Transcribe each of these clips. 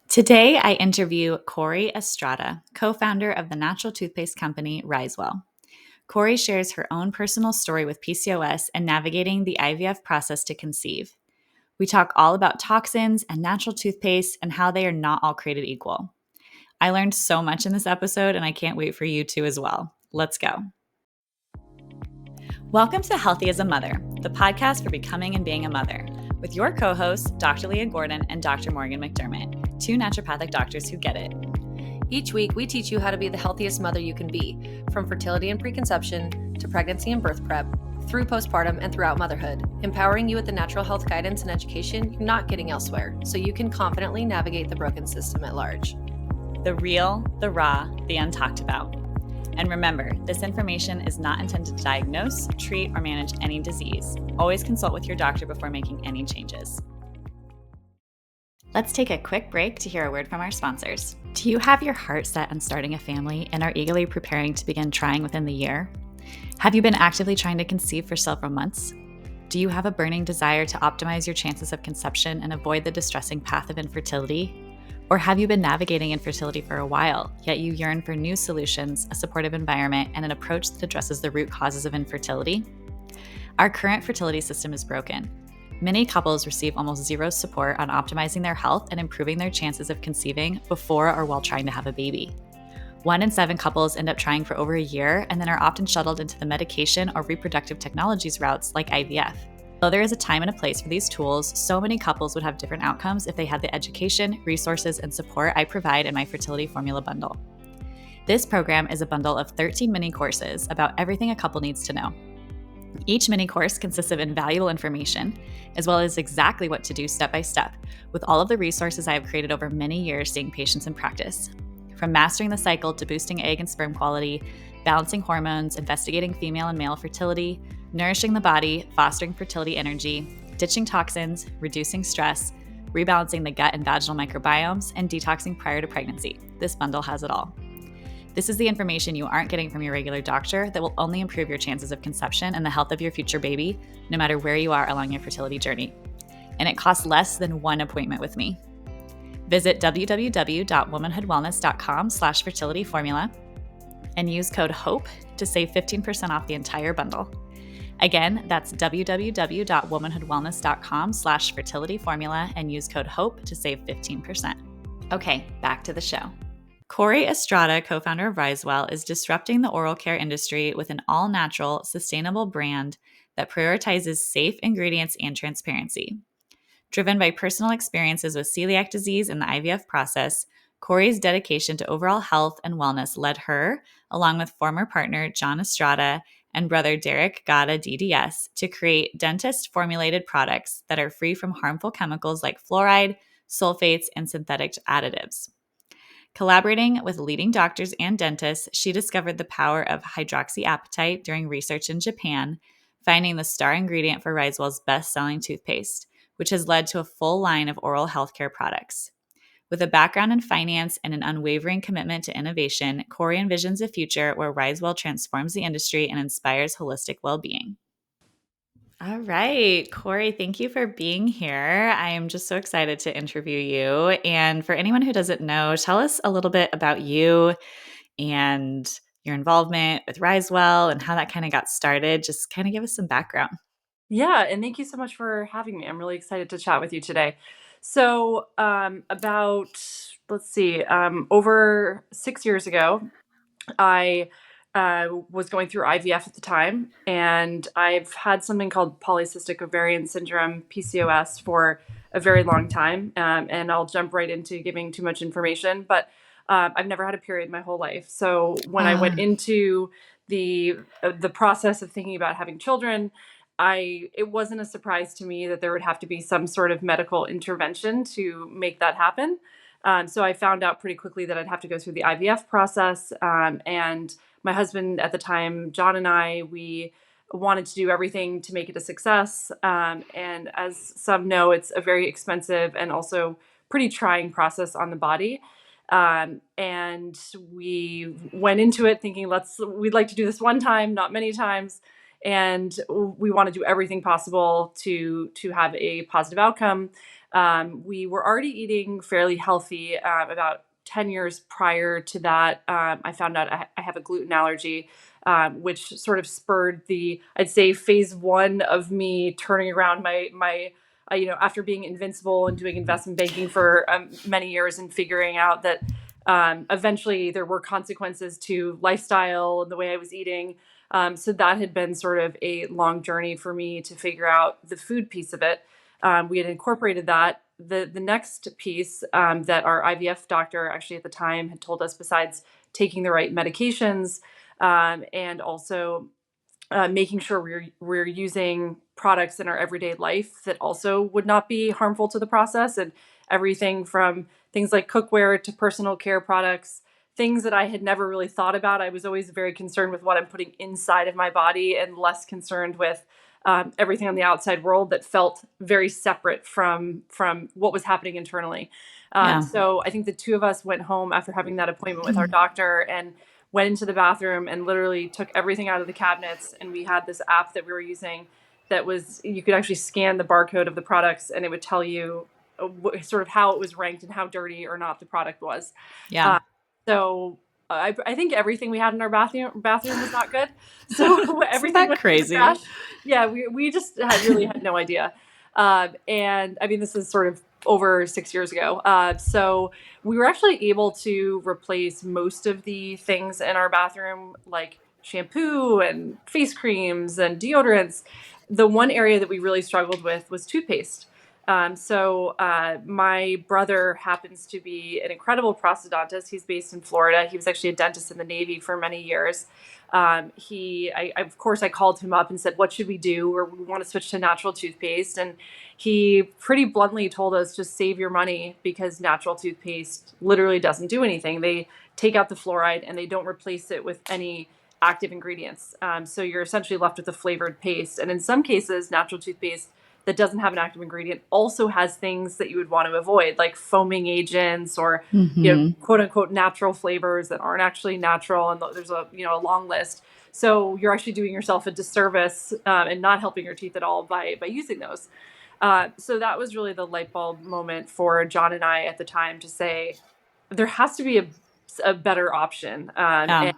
Today, I interview Kori Estrada, co-founder of the natural toothpaste company Risewell. Kori shares her own personal story with PCOS and navigating the IVF process to conceive. We talk all about toxins and natural toothpaste and how they are not all created equal. I learned so much in this episode, and I can't wait for you to as well. Let's go. Welcome to Healthy as a Mother, the podcast for becoming and being a mother, with your co-hosts, Dr. Leah Gordon and Dr. Morgan McDermott, two naturopathic doctors who get it. Each week, we teach you how to be the healthiest mother you can be, from fertility and preconception to pregnancy and birth prep, through postpartum and throughout motherhood, empowering you with the natural health guidance and education you're not getting elsewhere, so you can confidently navigate the broken system at large. The real, the raw, the untalked about. And remember, this information is not intended to diagnose, treat, or manage any disease. Always consult with your doctor before making any changes. Let's take a quick break to hear a word from our sponsors. Do you have your heart set on starting a family and are eagerly preparing to begin trying within the year? Have you been actively trying to conceive for several months? Do you have a burning desire to optimize your chances of conception and avoid the distressing path of infertility? Or have you been navigating infertility for a while, yet you yearn for new solutions, a supportive environment, and an approach that addresses the root causes of infertility? Our current fertility system is broken. Many couples receive almost zero support on optimizing their health and improving their chances of conceiving before or while trying to have a baby. 1 in 7 couples end up trying for over a year and then are often shuttled into the medication or reproductive technologies routes like IVF. Though there is a time and a place for these tools, so many couples would have different outcomes if they had the education, resources, and support I provide in my Fertility Formula Bundle. This program is a bundle of 13 mini courses about everything a couple needs to know. Each mini course consists of invaluable information, as well as exactly what to do step by step, with all of the resources I have created over many years seeing patients in practice. From mastering the cycle to boosting egg and sperm quality, balancing hormones, investigating female and male fertility, nourishing the body, fostering fertility energy, ditching toxins, reducing stress, rebalancing the gut and vaginal microbiomes, and detoxing prior to pregnancy. This bundle has it all. This is the information you aren't getting from your regular doctor that will only improve your chances of conception and the health of your future baby, no matter where you are along your fertility journey. And it costs less than one appointment with me. Visit www.womanhoodwellness.com/fertilityformula and use code HOPE to save 15% off the entire bundle. Again, that's www.womanhoodwellness.com/fertilityformula and use code HOPE to save 15%. Okay, back to the show. Kori Estrada, co-founder of Risewell, is disrupting the oral care industry with an all-natural, sustainable brand that prioritizes safe ingredients and transparency. Driven by personal experiences with celiac disease and the IVF process, Kori's dedication to overall health and wellness led her, along with former partner John Estrada and brother Derek Gada DDS, to create dentist-formulated products that are free from harmful chemicals like fluoride, sulfates, and synthetic additives. Collaborating with leading doctors and dentists, she discovered the power of hydroxyapatite during research in Japan, finding the star ingredient for Risewell's best-selling toothpaste, which has led to a full line of oral healthcare products. With a background in finance and an unwavering commitment to innovation, Kori envisions a future where Risewell transforms the industry and inspires holistic well-being. All right, Kori, thank you for being here. I am just so excited to interview you. And for anyone who doesn't know, tell us a little bit about you and your involvement with Risewell and how that kind of got started. Just kind of give us some background. Yeah, and thank you so much for having me. I'm really excited to chat with you today. So, over 6 years ago, I was going through IVF at the time, and I've had something called polycystic ovarian syndrome, PCOS, for a very long time. And I'll jump right into giving too much information, but I've never had a period my whole life. So when I went into the process of thinking about having children, it wasn't a surprise to me that there would have to be some sort of medical intervention to make that happen. So I found out pretty quickly that I'd have to go through the IVF process. And my husband at the time, John, and we wanted to do everything to make it a success. And as some know, it's a very expensive and also pretty trying process on the body. And we went into it thinking, we'd like to do this one time, not many times. And we want to do everything possible to have a positive outcome. We were already eating fairly healthy. About 10 years prior to that, I found out I have a gluten allergy, which sort of spurred I'd say, phase one of me turning around after being invincible and doing investment banking for many years and figuring out that eventually there were consequences to lifestyle and the way I was eating. So that had been sort of a long journey for me to figure out the food piece of it. We had incorporated that. The next piece that our IVF doctor actually at the time had told us, besides taking the right medications and also making sure we're using products in our everyday life that also would not be harmful to the process, and everything from things like cookware to personal care products, things that I had never really thought about. I was always very concerned with what I'm putting inside of my body and less concerned with everything on the outside world that felt very separate from what was happening internally. Yeah. So I think the two of us went home after having that appointment with our doctor and went into the bathroom and literally took everything out of the cabinets. And we had this app that we were using that was, you could actually scan the barcode of the products and it would tell you sort of how it was ranked and how dirty or not the product was. Yeah. So I think everything we had in our bathroom was not good. So everything that went crazy? in the trash. Yeah, we just really had no idea. And I mean, this is sort of over 6 years ago. So we were actually able to replace most of the things in our bathroom, like shampoo and face creams and deodorants. The one area that we really struggled with was toothpaste. My brother happens to be an incredible prosthodontist. He's based in Florida. He was actually a dentist in the Navy for many years. Of course, I called him up and said, what should we do? Or we want to switch to natural toothpaste. And he pretty bluntly told us, just save your money, because natural toothpaste literally doesn't do anything. They take out the fluoride and they don't replace it with any active ingredients. So you're essentially left with a flavored paste. And in some cases, natural toothpaste that doesn't have an active ingredient also has things that you would want to avoid, like foaming agents or quote unquote natural flavors that aren't actually natural. And there's a long list. So you're actually doing yourself a disservice and not helping your teeth at all by using those. So that was really the light bulb moment for John and I at the time to say there has to be a better option. And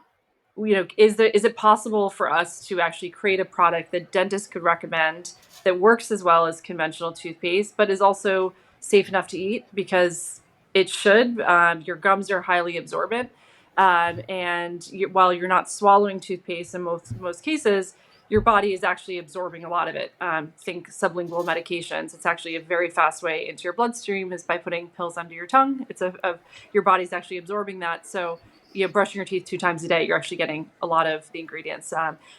is it possible for us to actually create a product that dentists could recommend that works as well as conventional toothpaste, but is also safe enough to eat, because it should. Your gums are highly absorbent, while you're not swallowing toothpaste in most cases, your body is actually absorbing a lot of it. Think sublingual medications. It's actually a very fast way into your bloodstream is by putting pills under your tongue. Your body's actually absorbing that. So brushing your teeth 2 times a day, you're actually getting a lot of the ingredients.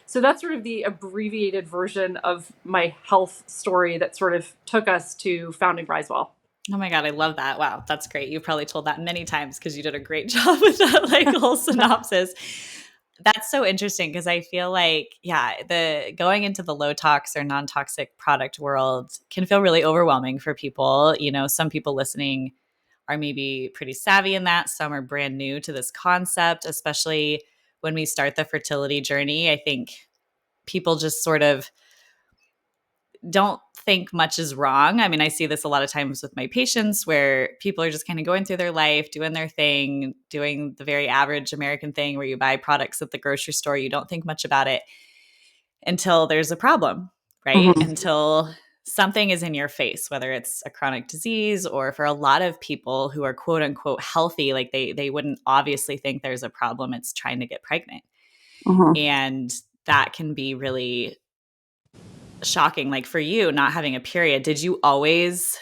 So that's sort of the abbreviated version of my health story that sort of took us to founding Risewell. Oh my God, I love that. Wow, that's great. You've probably told that many times because you did a great job with that whole synopsis. That's so interesting because I feel like, the going into the low tox or non-toxic product world can feel really overwhelming for people. Some people listening are maybe pretty savvy in that. Some are brand new to this concept, especially when we start the fertility journey. I think people just sort of don't think much is wrong. I mean, I see this a lot of times with my patients where people are just kind of going through their life, doing their thing, doing the very average American thing where you buy products at the grocery store. You don't think much about it until there's a problem, right? Mm-hmm. Until something is in your face, whether it's a chronic disease, or for a lot of people who are quote unquote healthy, like they wouldn't obviously think there's a problem. It's trying to get pregnant. Mm-hmm. And that can be really shocking. Like for you, not having a period, did you always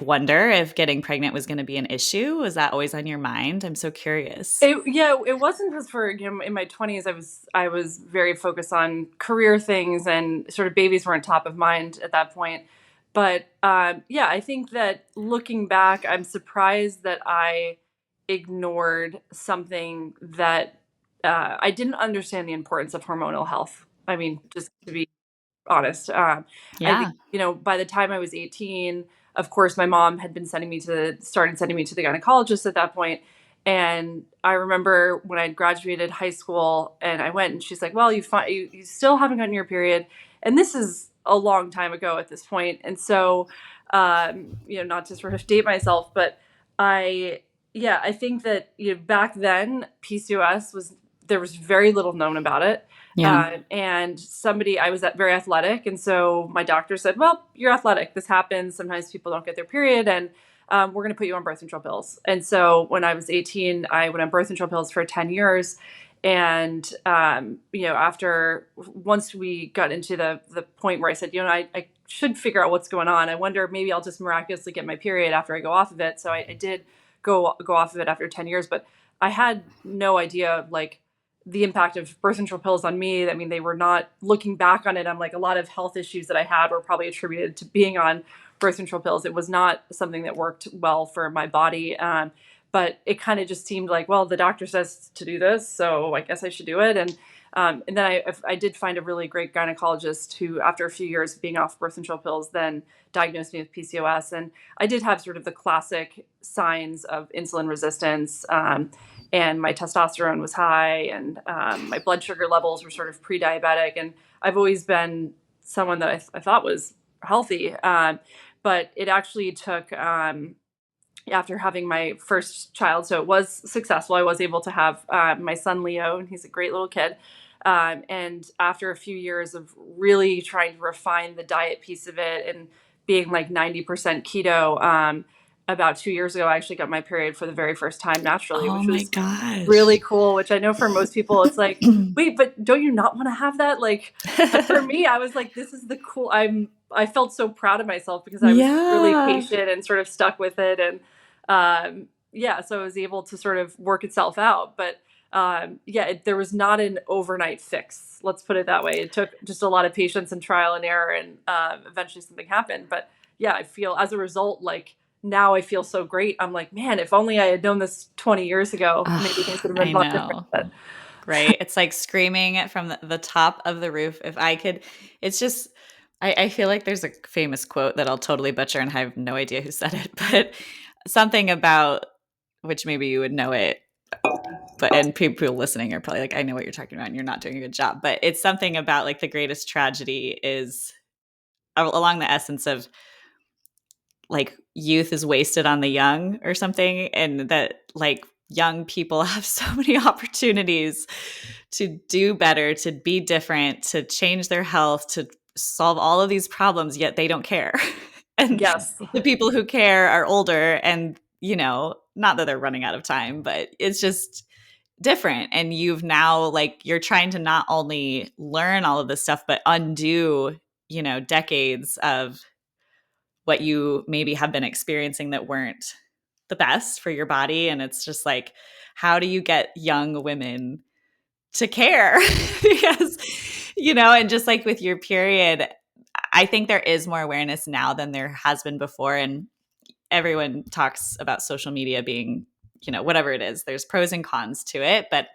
wonder if getting pregnant was going to be an issue? Was that always on your mind? I'm so curious. It wasn't, because for in my 20s I was very focused on career things, and sort of babies weren't top of mind at that point. But I think that looking back, I'm surprised that I ignored something that I didn't understand the importance of hormonal health. I mean, just to be honest. I think, by the time I was 18, of course, my mom had been started sending me to the gynecologist at that point. And I remember when I graduated high school and I went, and she's like, well, you still haven't gotten your period. And this is a long time ago at this point. And so, not to sort of date myself, but I, yeah, I think that, back then PCOS there was very little known about it. Yeah. And I was very athletic. And so my doctor said, well, you're athletic. This happens. Sometimes people don't get their period. And we're going to put you on birth control pills. And so when I was 18, I went on birth control pills for 10 years. And, once we got into the point where I said, I should figure out what's going on. I wonder, maybe I'll just miraculously get my period after I go off of it. So I did go off of it after 10 years, but I had no idea, like, the impact of birth control pills on me. I mean, they were not, looking back on it, I'm like, a lot of health issues that I had were probably attributed to being on birth control pills. It was not something that worked well for my body. But it kind of just seemed like, well, the doctor says to do this, so I guess I should do it. And then I did find a really great gynecologist who, after a few years of being off birth control pills, then diagnosed me with PCOS. And I did have sort of the classic signs of insulin resistance. And my testosterone was high, and my blood sugar levels were sort of pre-diabetic. And I've always been someone that I thought was healthy. But it actually took, after having my first child, so it was successful. I was able to have my son Leo, and he's a great little kid. And after a few years of really trying to refine the diet piece of it and being like 90% keto, about 2 years ago, I actually got my period for the very first time naturally, Oh which my was gosh. really cool, which I know for most people, it's like, wait, but don't you not want to have that? Like, but for me, I was like, this is the cool, I felt so proud of myself because I was really Yeah. patient and sort of stuck with it. And, so I was able to sort of work itself out. But, there was not an overnight fix. Let's put it that way. It took just a lot of patience and trial and error, and, eventually something happened. But yeah, I feel, as a result, like, now I feel so great. I'm like, man, if only I had known this 20 years ago, maybe things would have been I a lot different. know. But Right? It's like screaming from the top of the roof. If I could, it's just, I feel like there's a famous quote that I'll totally butcher and I have no idea who said it, but something about, which maybe you would know it, and people listening are probably like, I know what you're talking about and you're not doing a good job. But it's something about like the greatest tragedy is along the essence of like youth is wasted on the young or something. And that like young people have so many opportunities to do better, to be different, to change their health, to solve all of these problems, yet they don't care. And yes, the people who care are older and, not that they're running out of time, but it's just different. And you've now like, you're trying to not only learn all of this stuff, but undo, decades of what you maybe have been experiencing that weren't the best for your body. And it's just like, how do you get young women to care? Because, and just like with your period, I think there is more awareness now than there has been before. And everyone talks about social media being, whatever it is, there's pros and cons to it. But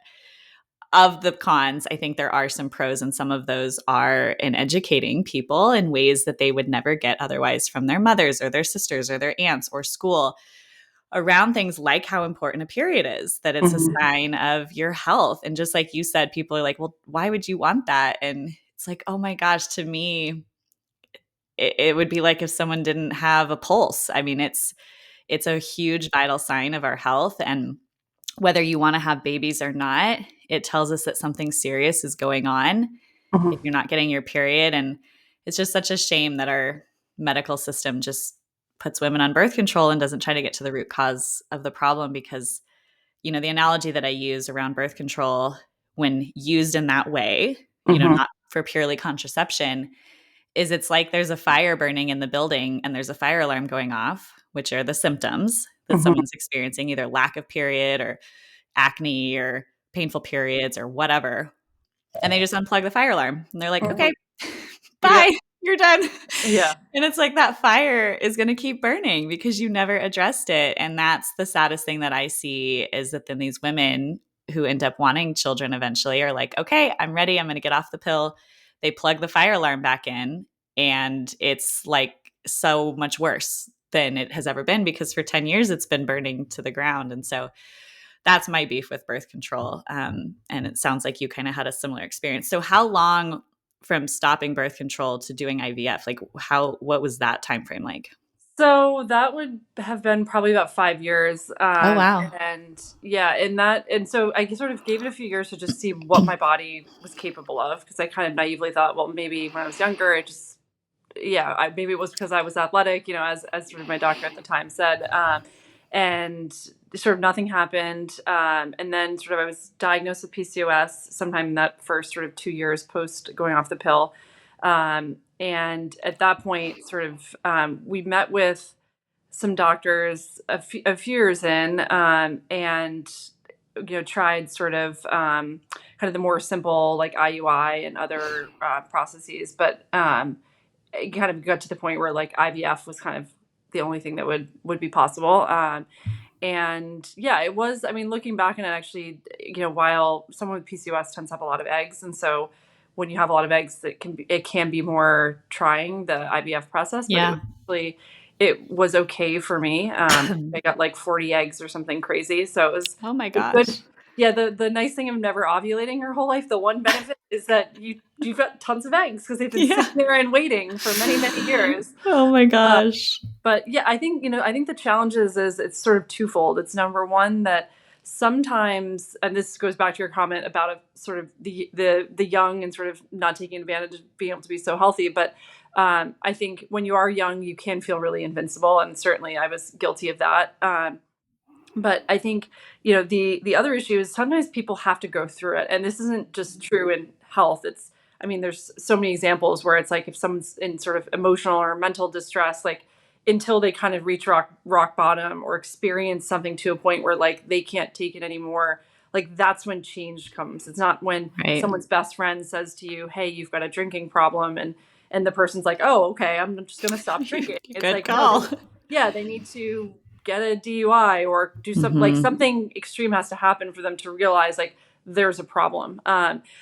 of the cons, I think there are some pros, and some of those are in educating people in ways that they would never get otherwise from their mothers or their sisters or their aunts or school around things like how important a period is, that it's a sign of your health. And just like you said, people are like, well, why would you want that? And it's like, oh my gosh, to me, it would be like if someone didn't have a pulse. I mean, it's a huge vital sign of our health. And whether you want to have babies or not, it tells us that something serious is going on if you're not getting your period. And it's just such a shame that our medical system just puts women on birth control and doesn't try to get to the root cause of the problem. Because, the analogy that I use around birth control, when used in that way, not for purely contraception, is it's like there's a fire burning in the building and there's a fire alarm going off, which are the symptoms that someone's experiencing, either lack of period or acne or painful periods or whatever. And they just unplug the fire alarm and they're like, okay, bye, you're done. Yeah. And it's like that fire is going to keep burning because you never addressed it. And that's the saddest thing that I see, is that then these women who end up wanting children eventually are like, okay, I'm ready. I'm going to get off the pill. They plug the fire alarm back in, and it's like so much worse than it has ever been, because for 10 years it's been burning to the ground. And so that's my beef with birth control. And it sounds like you kind of had a similar experience. So how long from stopping birth control to doing IVF, like what was that time frame like? So that would have been probably about 5 years. Oh, wow. And yeah, and so I sort of gave it a few years to just see what my body was capable of, because I kind of naively thought, well, maybe when I was younger, maybe it was because I was athletic, as sort of my doctor at the time said. And sort of nothing happened. And then sort of I was diagnosed with PCOS sometime in that first sort of 2 years post going off the pill. And at that point, sort of, we met with some doctors a few years in, and tried sort of, kind of the more simple like IUI and other processes, but it kind of got to the point where like IVF was kind of the only thing that would be possible. And yeah, it was, I mean, looking back on it, actually, while someone with PCOS tends to have a lot of eggs, and so when you have a lot of eggs, it can be more trying, the IVF process, but Yeah. it was okay for me. I got like 40 eggs or something crazy, so Oh my it was good. gosh. Yeah, the nice thing of never ovulating your whole life, the one benefit is that you've got tons of eggs because they've been Yeah. sitting there and waiting for many, many years. Oh my gosh. But yeah, I think the challenges is it's sort of twofold. It's number one that sometimes, and this goes back to your comment about sort of the young and sort of not taking advantage of being able to be so healthy. But I think when you are young, you can feel really invincible, and certainly I was guilty of that. But I think, the other issue is sometimes people have to go through it. And this isn't just true in health. I mean, there's so many examples where it's like if someone's in sort of emotional or mental distress, like until they kind of reach rock bottom or experience something to a point where like they can't take it anymore, like that's when change comes. It's not when Right. someone's best friend says to you, "Hey, you've got a drinking problem," and the person's like, "Oh, okay, I'm just going to stop drinking." It's Good like, call. no, they need to get a DUI or do something, like Mhm. something extreme has to happen for them to realize like there's a problem.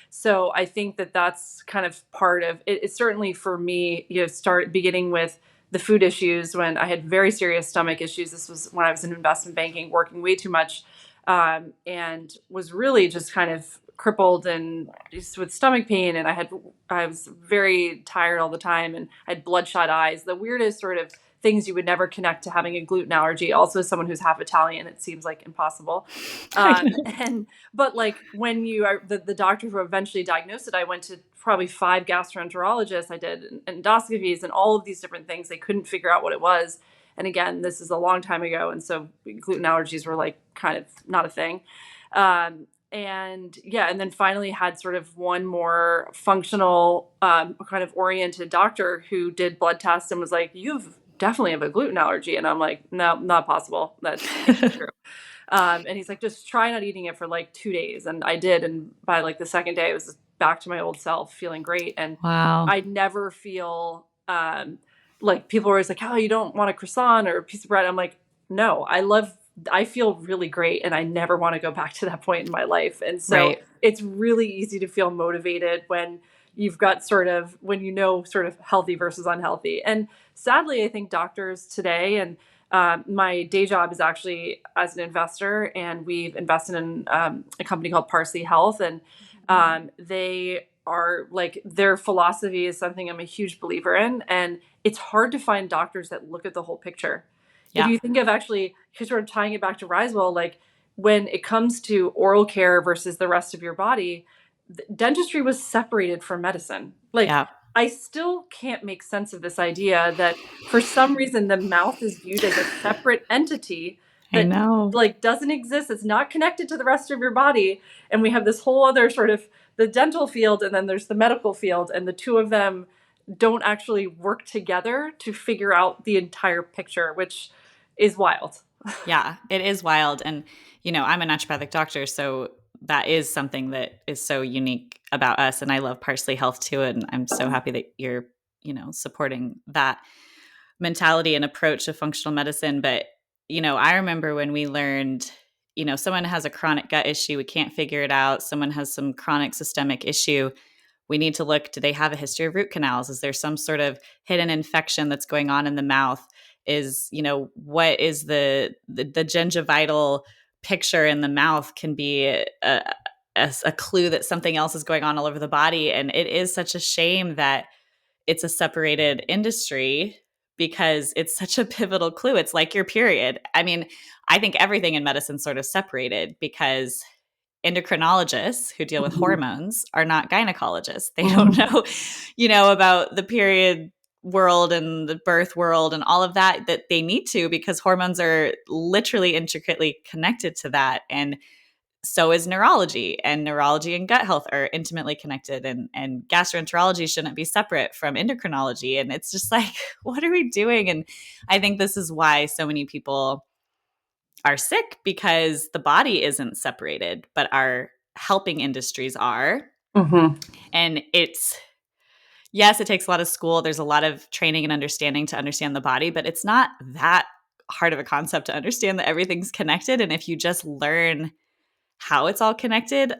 So I think that that's kind of part of it. It's certainly for me, start beginning with the food issues when I had very serious stomach issues. This was when I was in investment banking, working way too much, and was really just kind of crippled and just with stomach pain. And I was very tired all the time, and I had bloodshot eyes. The weirdest sort of things you would never connect to having a gluten allergy. Also, as someone who's half Italian, it seems like impossible. But like when you are the doctor who eventually diagnosed it, I went to probably 5 gastroenterologists. I did endoscopies and all of these different things. They couldn't figure out what it was. And again, this is a long time ago, and so gluten allergies were like kind of not a thing. And yeah, and then finally had sort of one more functional, kind of oriented doctor who did blood tests and was like, "You've definitely have a gluten allergy." And I'm like, "No, not possible. That's not true." And he's like, "Just try not eating it for like 2 days." And I did. And by like the second day, I was back to my old self, feeling great. And Wow. I never feel, like people are always like, "Oh, you don't want a croissant or a piece of bread." I'm like, no, I feel really great, and I never want to go back to that point in my life. And so Right. it's really easy to feel motivated when you've got when sort of healthy versus unhealthy. And sadly, I think doctors today, and my day job is actually as an investor, and we've invested in a company called Parsley Health, and they are like, their philosophy is something I'm a huge believer in, and it's hard to find doctors that look at the whole picture. If Yeah. you think of actually sort of tying it back to Risewell, like when it comes to oral care versus the rest of your body, dentistry was separated from medicine. Like, Yeah. I still can't make sense of this idea that for some reason the mouth is viewed as a separate entity I that know. like doesn't exist. It's not connected to the rest of your body. And we have this whole other sort of the dental field, and then there's the medical field, and the two of them don't actually work together to figure out the entire picture, which is wild. Yeah, it is wild. And, I'm a naturopathic doctor, so that is something that is so unique about us. And I love Parsley Health too. And I'm so happy that you're, supporting that mentality and approach to functional medicine. But, I remember when we learned, someone has a chronic gut issue, we can't figure it out. Someone has some chronic systemic issue. We need to look, do they have a history of root canals? Is there some sort of hidden infection that's going on in the mouth? Is, what is the gingivital picture in the mouth can be a clue that something else is going on all over the body. And it is such a shame that it's a separated industry because it's such a pivotal clue. It's like your period. I mean, I think everything in medicine is sort of separated because endocrinologists who deal with hormones are not gynecologists. They don't know, about the period world and the birth world and all of that they need to, because hormones are literally intricately connected to that. And so is neurology, and neurology and gut health are intimately connected, and gastroenterology shouldn't be separate from endocrinology. And it's just like, what are we doing? And I think this is why so many people are sick, because the body isn't separated, but our helping industries are. And yes, it takes a lot of school. There's a lot of training and understanding to understand the body, but it's not that hard of a concept to understand that everything's connected. And if you just learn how it's all connected,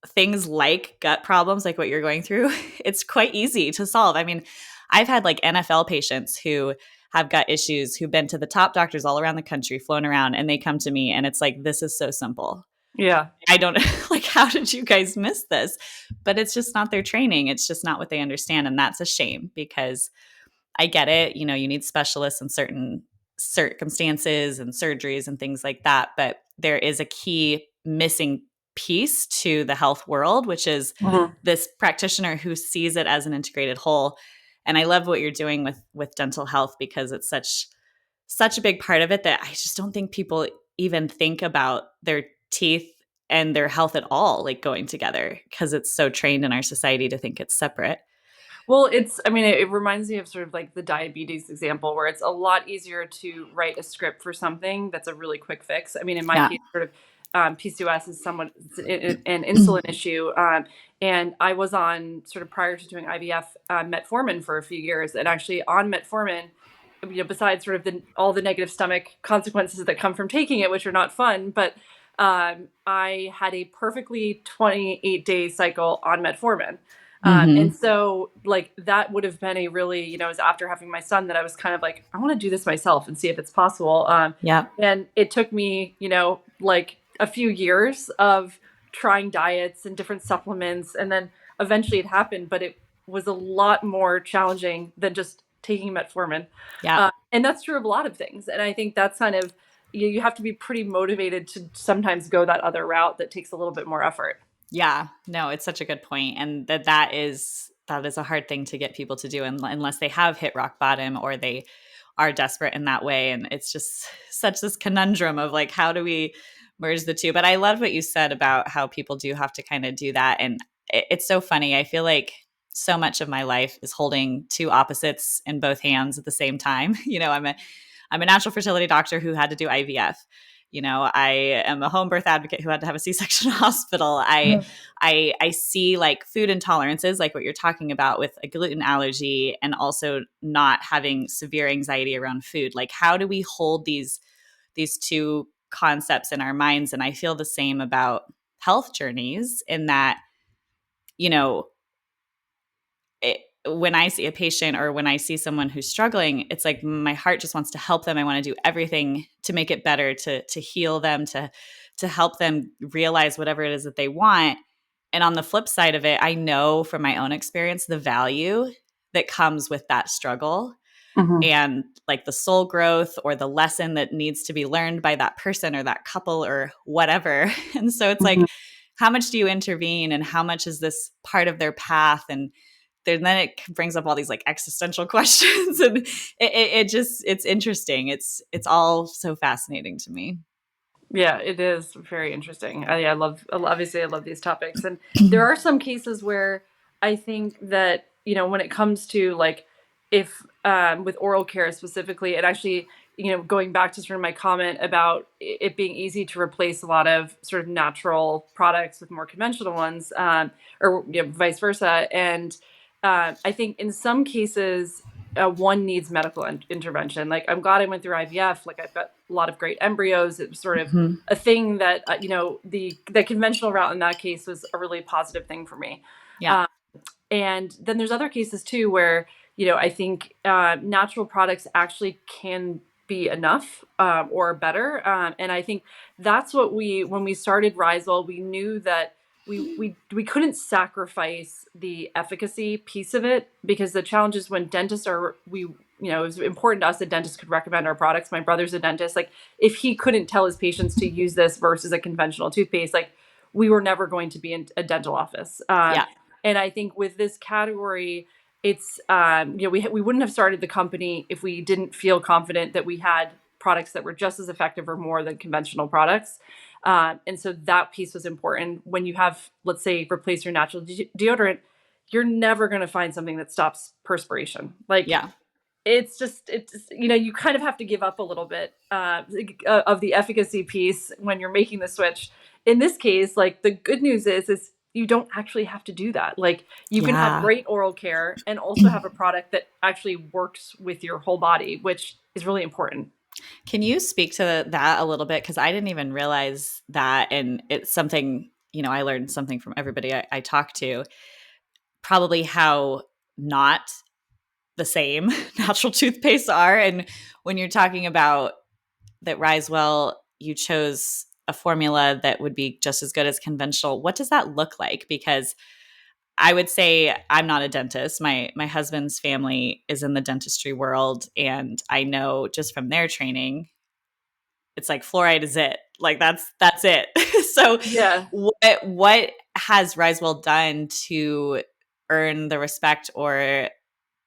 things like gut problems, like what you're going through, it's quite easy to solve. I mean, I've had like NFL patients who have gut issues, who've been to the top doctors all around the country, flown around, and they come to me and it's like, this is so simple. Yeah. I don't like, how did you guys miss this? But it's just not their training. It's just not what they understand. And that's a shame, because I get it. You need specialists in certain circumstances and surgeries and things like that. But there is a key missing piece to the health world, which is this practitioner who sees it as an integrated whole. And I love what you're doing with dental health, because it's such a big part of it that I just don't think people even think about their teeth and their health at all, like going together, because it's so trained in our society to think it's separate. Well, it reminds me of sort of like the diabetes example, where it's a lot easier to write a script for something that's a really quick fix. I mean, in my case, sort of PCOS is somewhat an insulin issue. And I was on, sort of prior to doing IVF, metformin for a few years. And actually on metformin, besides sort of all the negative stomach consequences that come from taking it, which are not fun, but I had a perfectly 28-day cycle on metformin. And so like that would have been a really, it was after having my son that I was kind of like, I want to do this myself and see if it's possible. And it took me, like a few years of trying diets and different supplements. And then eventually it happened, but it was a lot more challenging than just taking metformin. And that's true of a lot of things. And I think that's kind of, you have to be pretty motivated to sometimes go that other route that takes a little bit more effort. Yeah, no, it's such a good point. And that is a hard thing to get people to do unless they have hit rock bottom or they are desperate in that way. And it's just such this conundrum of like, how do we merge the two? But I love what you said about how people do have to kind of do that. And it's so funny. I feel like so much of my life is holding two opposites in both hands at the same time. I'm a natural fertility doctor who had to do IVF. I am a home birth advocate who had to have a C-section hospital. I see like food intolerances, like what you're talking about with a gluten allergy, and also not having severe anxiety around food. Like, how do we hold these two concepts in our minds? And I feel the same about health journeys, in that, when I see a patient or when I see someone who's struggling, it's like my heart just wants to help them. I want to do everything to make it better, to heal them, to help them realize whatever it is that they want. And on the flip side of it, I know from my own experience the value that comes with that struggle, and like the soul growth or the lesson that needs to be learned by that person or that couple or whatever. And so it's like, how much do you intervene, and how much is this part of their path? And then it brings up all these like existential questions, and it's interesting. It's all so fascinating to me. Yeah, it is very interesting. Obviously I love these topics. And there are some cases where I think that, when it comes to like, if with oral care specifically, and actually, going back to sort of my comment about it being easy to replace a lot of sort of natural products with more conventional ones, or vice versa. And I think in some cases, one needs medical intervention. Like, I'm glad I went through IVF. Like, I've got a lot of great embryos. It was sort of a thing that, the conventional route in that case was a really positive thing for me. And then there's other cases too, where, I think natural products actually can be enough or better. And I think that's what when we started Risewell, we knew that we couldn't sacrifice the efficacy piece of it, because the challenge is when dentists it was important to us that dentists could recommend our products. My brother's a dentist. Like, if he couldn't tell his patients to use this versus a conventional toothpaste, like, we were never going to be in a dental office. Yeah. And I think with this category, it's, we wouldn't have started the company if we didn't feel confident that we had products that were just as effective or more than conventional products. And so that piece was important. When you have, let's say, replace your natural deodorant, you're never going to find something that stops perspiration. Like, Yeah. it's you kind of have to give up a little bit of the efficacy piece when you're making the switch. In this case, like, the good news is you don't actually have to do that. Like, you can have Yeah. great oral care and also have a product that actually works with your whole body, which is really important. Can you speak to that a little bit? Because I didn't even realize that. And it's something, I learned something from everybody I talked to, probably how not the same natural toothpastes are. And when you're talking about that Risewell, you chose a formula that would be just as good as conventional. What does that look like? Because I would say I'm not a dentist. My husband's family is in the dentistry world, and I know just from their training, it's like fluoride is it. Like, that's it. So Yeah. what has Risewell done to earn the respect or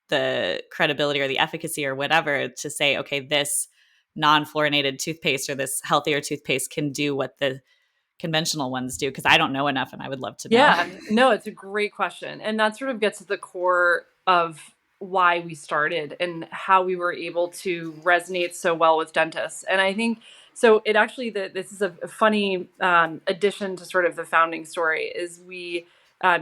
the credibility or the efficacy or whatever to say, okay, this non-fluorinated toothpaste or this healthier toothpaste can do what the conventional ones do? Because I don't know enough and I would love to know. Yeah, no, it's a great question. And that sort of gets to the core of why we started and how we were able to resonate so well with dentists. And I think so. It actually, this is a funny addition to sort of the founding story. Is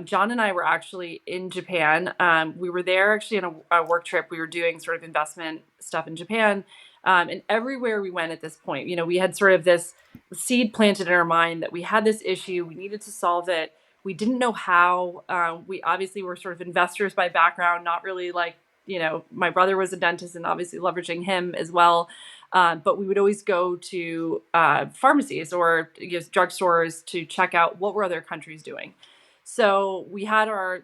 John and I were actually in Japan. We were there actually on a work trip. We were doing sort of investment stuff in Japan. And everywhere we went at this point, we had sort of this seed planted in our mind that we had this issue, we needed to solve it. We didn't know how. We obviously were sort of investors by background, not really like, my brother was a dentist and obviously leveraging him as well. But we would always go to pharmacies or drugstores to check out what were other countries doing. So we had our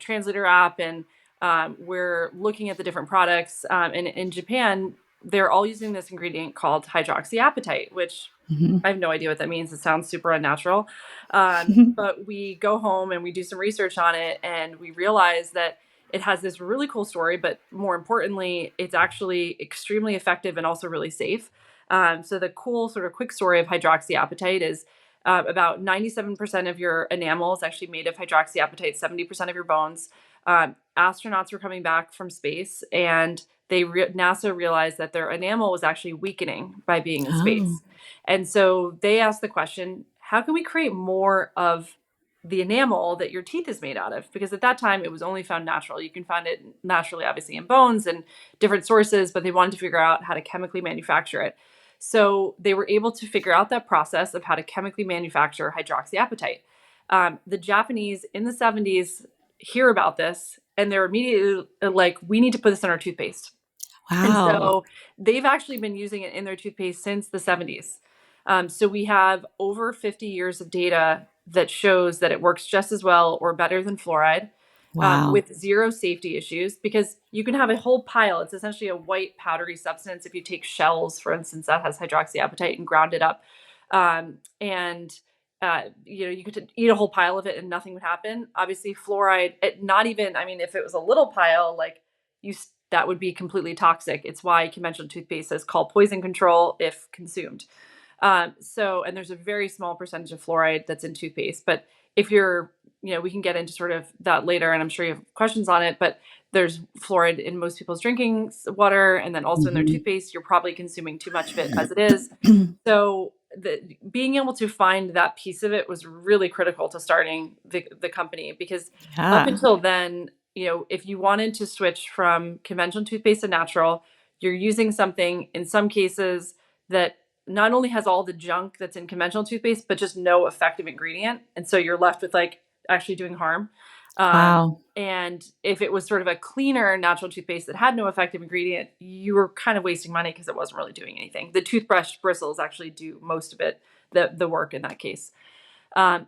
translator app, and we're looking at the different products. And in Japan, they're all using this ingredient called hydroxyapatite, which I have no idea what that means. It sounds super unnatural. But we go home and we do some research on it, and we realize that it has this really cool story, but more importantly, it's actually extremely effective and also really safe. So the cool sort of quick story of hydroxyapatite is about 97% of your enamel is actually made of hydroxyapatite, 70% of your bones. Astronauts were coming back from space, and NASA realized that their enamel was actually weakening by being in space. And so they asked the question, how can we create more of the enamel that your teeth is made out of? Because at that time, it was only found natural. You can find it naturally, obviously, in bones and different sources, but they wanted to figure out how to chemically manufacture it. So they were able to figure out that process of how to chemically manufacture hydroxyapatite. The Japanese in the 70s hear about this, and they're immediately like, we need to put this in our toothpaste. Wow. And so they've actually been using it in their toothpaste since the 70s. So we have over 50 years of data that shows that it works just as well or better than fluoride. Wow. With zero safety issues, because you can have a whole pile. It's essentially a white powdery substance. If you take shells, for instance, that has hydroxyapatite and ground it up, you could eat a whole pile of it and nothing would happen. Obviously, fluoride, if it was a little pile, that would be completely toxic. It's why conventional toothpaste is called poison control if consumed. And there's a very small percentage of fluoride that's in toothpaste. But if you're, we can get into sort of that later, and I'm sure you have questions on it, but there's fluoride in most people's drinking water, and then also in their toothpaste. You're probably consuming too much of it as it is. So being able to find that piece of it was really critical to starting the company, because up until then, if you wanted to switch from conventional toothpaste to natural, you're using something in some cases that not only has all the junk that's in conventional toothpaste, but just no effective ingredient. And so you're left with actually doing harm. Wow. And if it was sort of a cleaner natural toothpaste that had no effective ingredient, you were kind of wasting money because it wasn't really doing anything. The toothbrush bristles actually do most of it, the work in that case.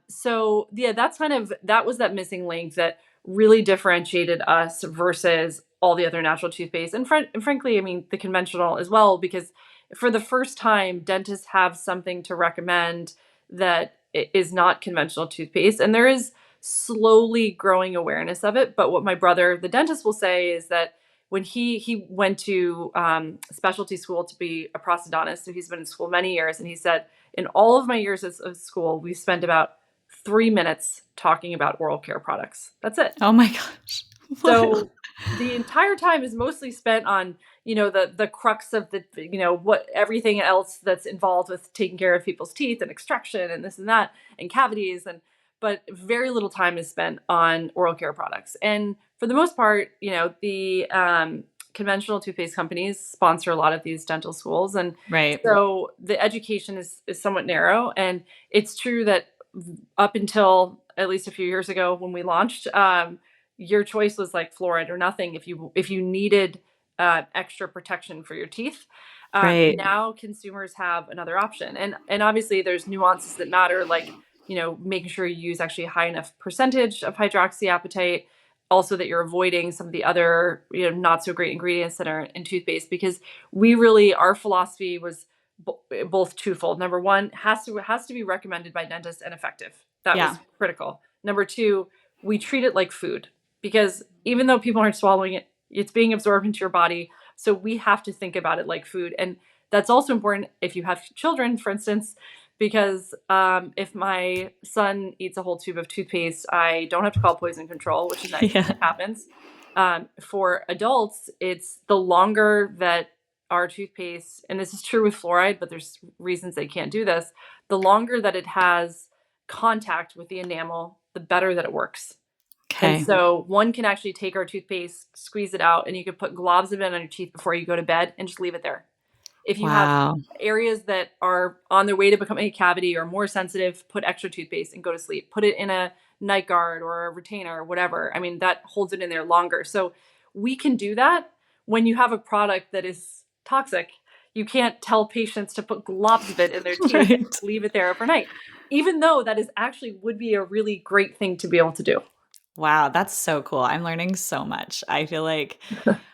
So yeah, that was that missing link that really differentiated us versus all the other natural toothpaste. And frankly, I mean, the conventional as well, because for the first time, dentists have something to recommend that is not conventional toothpaste. And there is slowly growing awareness of it. But what my brother, the dentist, will say is that when he went to specialty school to be a prosthodontist, so he's been in school many years, and he said, in all of my years of school, we spent about 3 minutes talking about oral care products. That's it. Oh my gosh. So the entire time is mostly spent on, the crux of the, what everything else that's involved with taking care of people's teeth and extraction and this and that and cavities, but very little time is spent on oral care products. And for the most part, the conventional toothpaste companies sponsor a lot of these dental schools. And Right. so the education is somewhat narrow. And it's true that up until at least a few years ago when we launched, your choice was like fluoride or nothing if you needed extra protection for your teeth. Right. Now consumers have another option. And obviously there's nuances that matter, like, making sure you use actually a high enough percentage of hydroxyapatite. Also that you're avoiding some of the other, not so great ingredients that are in toothpaste, because our philosophy was both twofold. Number one, has to be recommended by dentists and effective. That was critical. Number two, we treat it like food, because even though people aren't swallowing it, it's being absorbed into your body. So we have to think about it like food. And that's also important if you have children, for instance, because if my son eats a whole tube of toothpaste, I don't have to call poison control, which is nice. It happens. For adults, it's the longer that our toothpaste, and this is true with fluoride, but there's reasons they can't do this, the longer that it has contact with the enamel, the better that it works. Okay. And so one can actually take our toothpaste, squeeze it out, and you can put globs of it on your teeth before you go to bed and just leave it there. If you have areas that are on their way to becoming a cavity or more sensitive, put extra toothpaste and go to sleep. Put it in a night guard or a retainer or whatever. I mean, that holds it in there longer. So we can do that. When you have a product that is toxic, you can't tell patients to put globs of it in their teeth and leave it there overnight, even though that would be a really great thing to be able to do. Wow, that's so cool. I'm learning so much. I feel like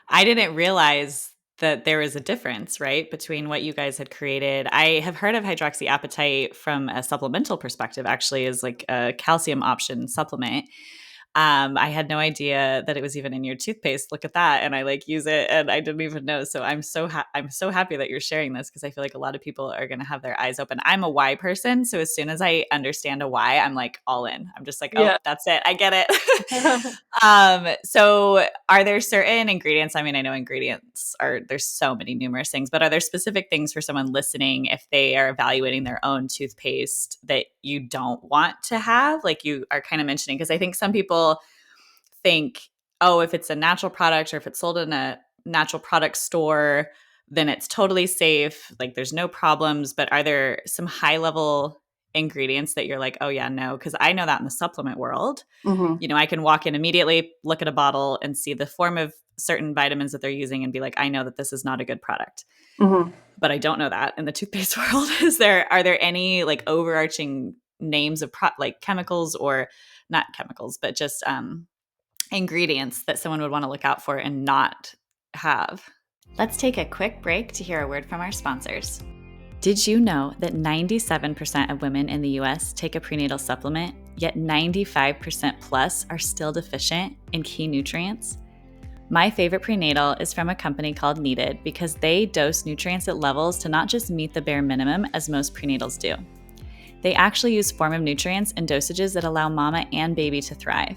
I didn't realize that there was a difference, right, between what you guys had created. I have heard of hydroxyapatite from a supplemental perspective, actually, as like a calcium option supplement. I had no idea that it was even in your toothpaste. Look at that. And I use it and I didn't even know. So I'm so happy that you're sharing this, because I feel like a lot of people are going to have their eyes open. I'm a why person. So as soon as I understand a why, I'm like all in. I'm just like, oh, that's it. I get it. So are there certain ingredients? I mean, I know there's so many numerous things, but are there specific things for someone listening if they are evaluating their own toothpaste that you don't want to have? Like you are kind of mentioning, because I think some people think, oh, if it's a natural product or if it's sold in a natural product store, then it's totally safe. Like there's no problems. But are there some high level ingredients that you're like, oh yeah, no? Because I know that in the supplement world, I can walk in immediately, look at a bottle and see the form of certain vitamins that they're using and be like, I know that this is not a good product. But I don't know that in the toothpaste world. Are there any like overarching names of like chemicals, or not chemicals, but just ingredients that someone would want to look out for and not have? Let's take a quick break to hear a word from our sponsors. Did you know that 97% of women in the US take a prenatal supplement, yet 95% plus are still deficient in key nutrients? My favorite prenatal is from a company called Needed, because they dose nutrients at levels to not just meet the bare minimum as most prenatals do. They actually use form of nutrients and dosages that allow mama and baby to thrive.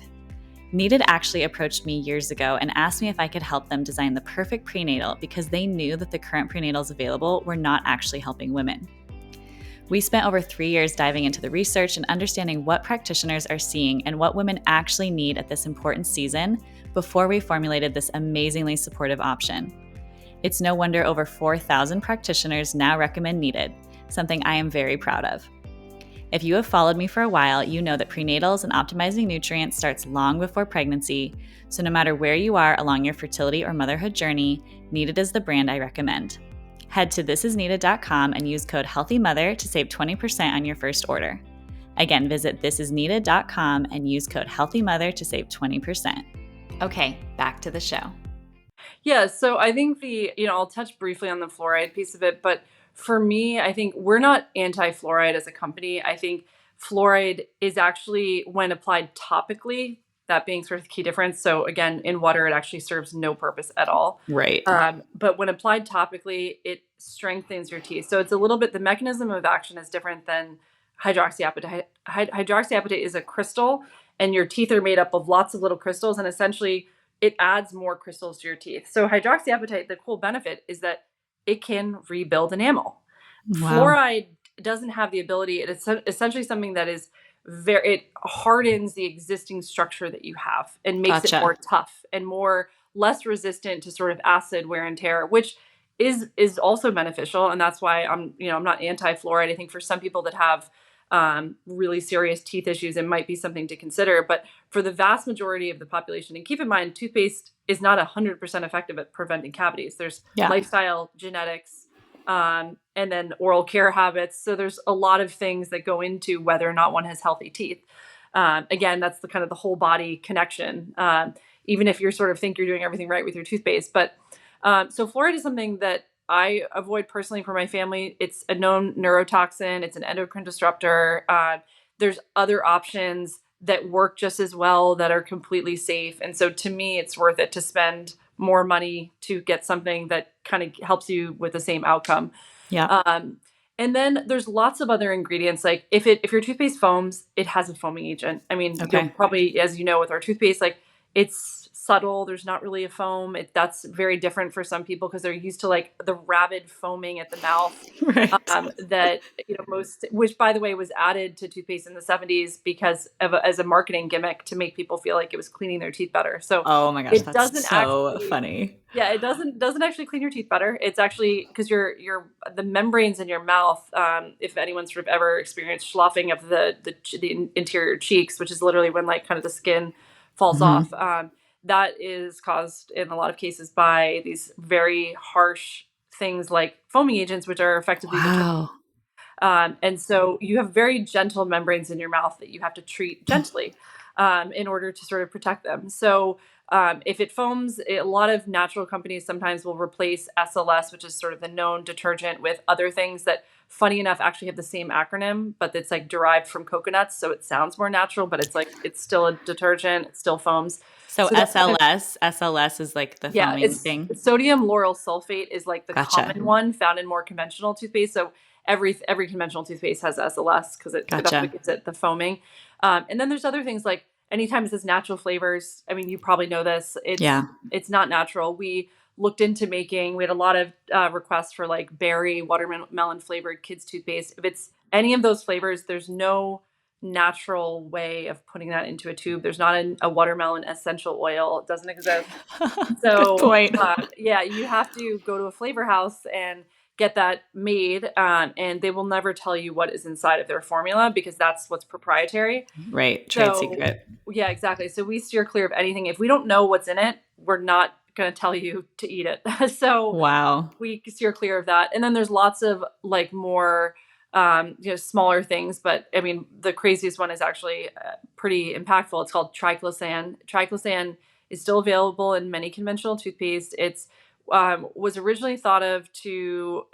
Needed actually approached me years ago and asked me if I could help them design the perfect prenatal, because they knew that the current prenatals available were not actually helping women. We spent over 3 years diving into the research and understanding what practitioners are seeing and what women actually need at this important season before we formulated this amazingly supportive option. It's no wonder over 4,000 practitioners now recommend Needed, something I am very proud of. If you have followed me for a while, you know that prenatals and optimizing nutrients starts long before pregnancy, so no matter where you are along your fertility or motherhood journey, Needed is the brand I recommend. Head to thisisneeded.com and use code HEALTHYMOTHER to save 20% on your first order. Again, visit thisisneeded.com and use code HEALTHYMOTHER to save 20%. Okay, back to the show. Yeah, so I think I'll touch briefly on the fluoride piece of it, but for me, I think we're not anti-fluoride as a company. I think fluoride is actually, when applied topically, that being sort of the key difference. So again, in water, it actually serves no purpose at all. Right. But when applied topically, it strengthens your teeth. So it's a little bit, the mechanism of action is different than hydroxyapatite. Hydroxyapatite is a crystal, and your teeth are made up of lots of little crystals, and essentially it adds more crystals to your teeth. So hydroxyapatite, the cool benefit is that it can rebuild enamel. Wow. Fluoride doesn't have the ability. It's essentially something that is it hardens the existing structure that you have and makes it more tough and less resistant to sort of acid wear and tear, which is also beneficial. And that's why I'm not anti-fluoride. I think for some people that have really serious teeth issues, it might be something to consider. But for the vast majority of the population, and keep in mind, toothpaste is not 100% effective at preventing cavities. There's lifestyle, genetics, and then oral care habits. So there's a lot of things that go into whether or not one has healthy teeth. Again, that's the kind of the whole body connection, even if you sort of think you're doing everything right with your toothpaste. But so fluoride is something that I avoid personally for my family. It's a known neurotoxin. It's an endocrine disruptor. There's other options that work just as well that are completely safe. And so to me, it's worth it to spend more money to get something that kind of helps you with the same outcome. Yeah. And then there's lots of other ingredients. Like if your toothpaste foams, it has a foaming agent. I mean, you'll probably, as you know, with our toothpaste, like it's subtle. There's not really a foam. That's very different for some people because they're used to like the rabid foaming at the mouth. Right. That which by the way was added to toothpaste in the 70s because as a marketing gimmick to make people feel like it was cleaning their teeth better. So oh my gosh, that's so funny. Yeah, it doesn't actually clean your teeth better. It's actually because the membranes in your mouth. If anyone's sort of ever experienced sloughing of the interior cheeks, which is literally when like kind of the skin falls off. That is caused in a lot of cases by these very harsh things like foaming agents, which are effectively and so you have very gentle membranes in your mouth that you have to treat gently in order to sort of protect them. So if it foams, a lot of natural companies sometimes will replace SLS, which is sort of the known detergent, with other things that, funny enough, actually have the same acronym, but it's like derived from coconuts. So it sounds more natural, but it's still a detergent. It still foams. So SLS is like the foaming thing. Sodium lauryl sulfate is like the common one found in more conventional toothpaste. So every conventional toothpaste has SLS because that's what gives it the foaming. And then there's other things like anytime it says natural flavors. I mean, you probably know this. It's not natural. We looked into we had a lot of requests for like berry, watermelon flavored kids toothpaste. If it's any of those flavors, there's no natural way of putting that into a tube. There's not a watermelon essential oil. It doesn't exist. So good point. You have to go to a flavor house and get that made, and they will never tell you what is inside of their formula because that's what's proprietary. Right. Trade secret. Yeah, exactly. So we steer clear of anything. If we don't know what's in it, we're not going to tell you to eat it. So wow, we steer clear of that. And then there's lots of like more smaller things, but I mean, the craziest one is actually pretty impactful. It's called triclosan. Triclosan is still available in many conventional toothpaste. It's was originally thought of to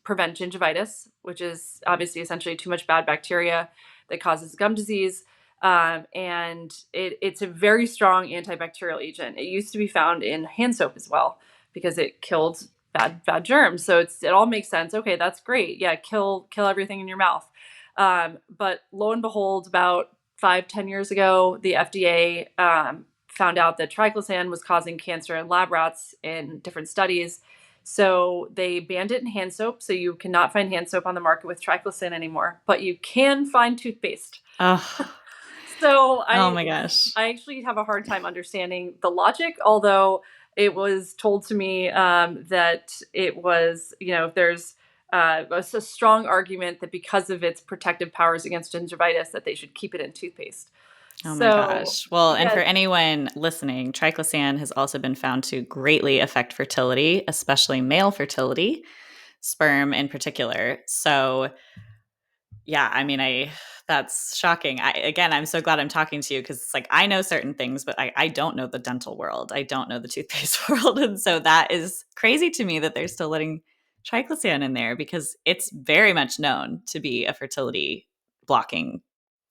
prevent gingivitis, which is obviously essentially too much bad bacteria that causes gum disease. And it's a very strong antibacterial agent. It used to be found in hand soap as well because it killed bad germs. So it all makes sense. Okay, that's great. Yeah, kill everything in your mouth. But lo and behold, about 5-10 years ago, the FDA found out that triclosan was causing cancer in lab rats in different studies. So they banned it in hand soap. So you cannot find hand soap on the market with triclosan anymore, but you can find toothpaste. So oh my gosh, I actually have a hard time understanding the logic, although it was told to me that it was, there's a strong argument that because of its protective powers against gingivitis, that they should keep it in toothpaste. Oh my So, gosh. Well, and yeah, for anyone listening, triclosan has also been found to greatly affect fertility, especially male fertility, sperm in particular. So, yeah, I mean, that's shocking. Again, I'm so glad I'm talking to you because it's like I know certain things, but I don't know the dental world. I don't know the toothpaste world. And so that is crazy to me that they're still letting triclosan in there because it's very much known to be a fertility blocking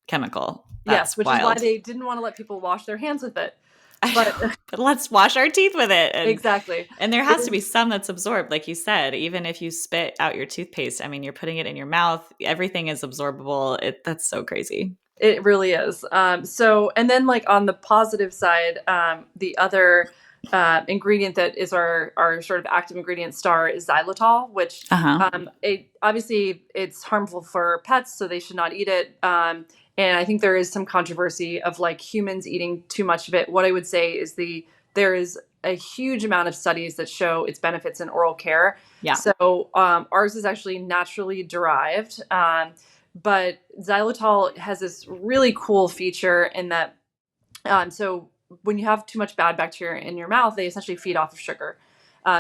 chemical. yes, That's which is why wild. they didn't want to let people wash their hands with it. I But know, but let's wash our teeth with it. exactly. And there It has to be is some that's absorbed, like you said. Even if you spit out your toothpaste, I mean, you're putting it in your mouth. Everything is absorbable. That's so crazy. It really is. So, and then like on the positive side, the other ingredient that is our sort of active ingredient star is xylitol, which Uh huh. obviously it's harmful for pets, so they should not eat it. And I think there is some controversy of like humans eating too much of it. What I would say is there is a huge amount of studies that show its benefits in oral care. Yeah. So ours is actually naturally derived. But xylitol has this really cool feature in that so when you have too much bad bacteria in your mouth, they essentially feed off of sugar.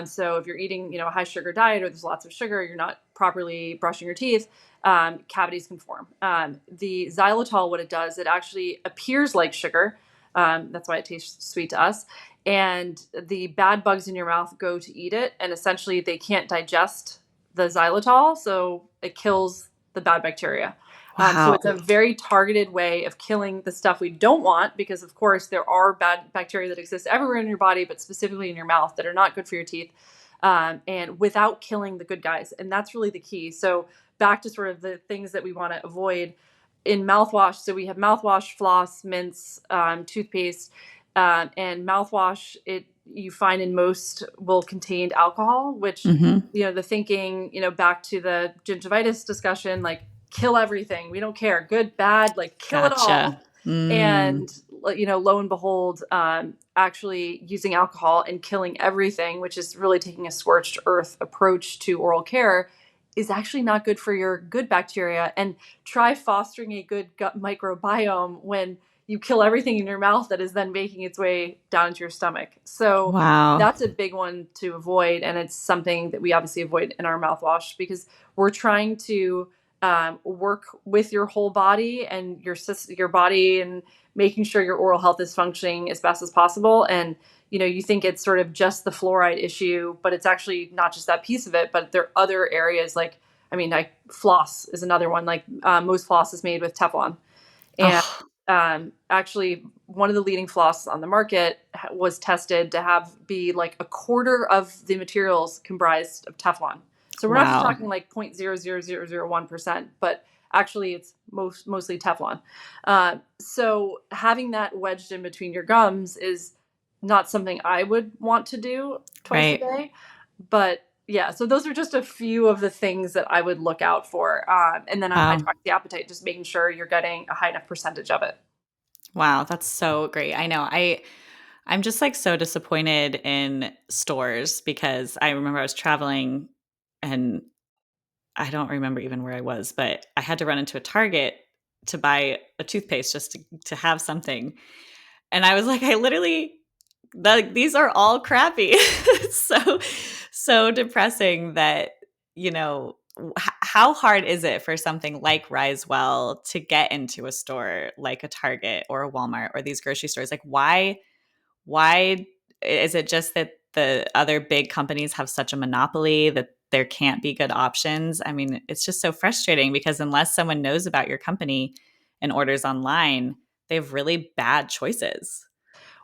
So if you're eating, a high sugar diet or there's lots of sugar, you're not properly brushing your teeth, cavities can form. The xylitol, what it does, it actually appears like sugar. That's why it tastes sweet to us. And the bad bugs in your mouth go to eat it, and essentially they can't digest the xylitol, so it kills the bad bacteria. So Wow. it's a very targeted way of killing the stuff we don't want because, of course, there are bad bacteria that exist everywhere in your body, but specifically in your mouth that are not good for your teeth, and without killing the good guys. And that's really the key. So back to sort of the things that we want to avoid in mouthwash. So we have mouthwash, floss, mints, toothpaste, and mouthwash. You find in most will contain alcohol, which Mm-hmm. the thinking, back to the gingivitis discussion, like kill everything. We don't care. Good, bad, like kill it Gotcha. all. Mm. And, lo and behold, actually using alcohol and killing everything, which is really taking a scorched earth approach to oral care, is actually not good for your good bacteria. And try fostering a good gut microbiome when you kill everything in your mouth that is then making its way down into your stomach. So Wow. that's a big one to avoid. And it's something that we obviously avoid in our mouthwash because we're trying to work with your whole body and your body and making sure your oral health is functioning as best as possible. And you think it's sort of just the fluoride issue, but it's actually not just that piece of it. But there are other areas like floss is another one. Like most floss is made with Teflon, and Oh, actually one of the leading flosses on the market was tested to be like a quarter of the materials comprised of Teflon. So we're not just wow. talking like 0.00001%, but actually it's mostly Teflon. So having that wedged in between your gums is not something I would want to do twice a Right. day. But yeah, so those are just a few of the things that I would look out for. And then on Wow. hydroxyapatite, just making sure you're getting a high enough percentage of it. Wow. That's so great. I know. I'm just like so disappointed in stores because I remember I was traveling and I don't remember even where I was, but I had to run into a Target to buy a toothpaste just to have something. And I was like, I literally these are all crappy. It's so depressing that, how hard is it for something like Risewell to get into a store like a Target or a Walmart or these grocery stores? Like why is it just that the other big companies have such a monopoly that there can't be good options? I mean, it's just so frustrating because unless someone knows about your company and orders online, they have really bad choices.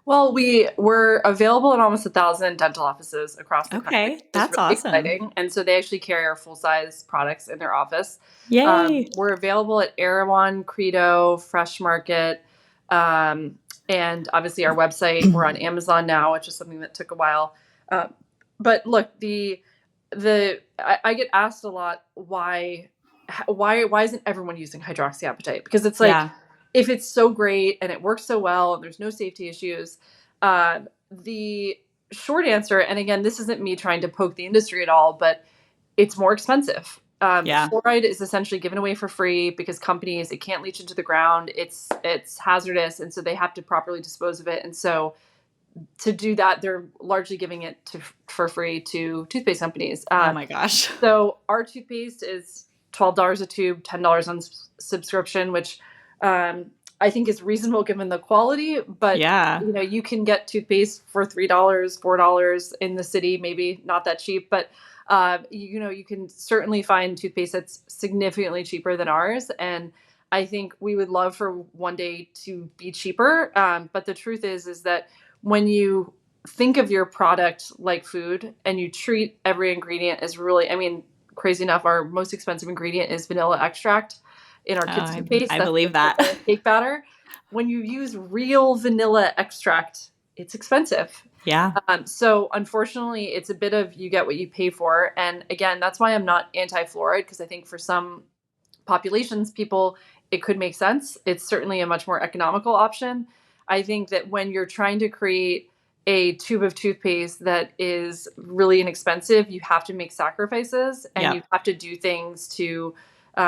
Well, we're available in almost 1,000 dental offices across the country, Okay, which is that's really awesome. exciting. And so they actually carry our full size products in their office. Yay. We're available at Erewhon, Credo, Fresh Market, um, and obviously our website. We're on Amazon now, which is something that took a while. Uh, but look, I get asked a lot why isn't everyone using hydroxyapatite? Because it's like Yeah. if it's so great and it works so well and there's no safety issues, the short answer, and again, this isn't me trying to poke the industry at all, but it's more expensive. Yeah. Fluoride is essentially given away for free because companies, it can't leach into the ground. It's hazardous, and so they have to properly dispose of it. And so to do that, they're largely giving it for free to toothpaste companies. Oh my gosh. So our toothpaste is $12 a tube, $10 on subscription, which I think is reasonable given the quality. But Yeah. you can get toothpaste for $3, $4 in the city, maybe not that cheap, but you can certainly find toothpaste that's significantly cheaper than ours. And I think we would love for one day to be cheaper. But the truth is that when you think of your product like food and you treat every ingredient as really, I mean, crazy enough, our most expensive ingredient is vanilla extract in our kids' toothpaste. I That's believe that. the cake batter. When you use real vanilla extract, it's expensive. Yeah. So unfortunately, it's a bit of you get what you pay for. And again, that's why I'm not anti-fluoride, because I think for some populations, people, it could make sense. It's certainly a much more economical option. I think that when you're trying to create a tube of toothpaste that is really inexpensive, you have to make sacrifices, and you have to do things to.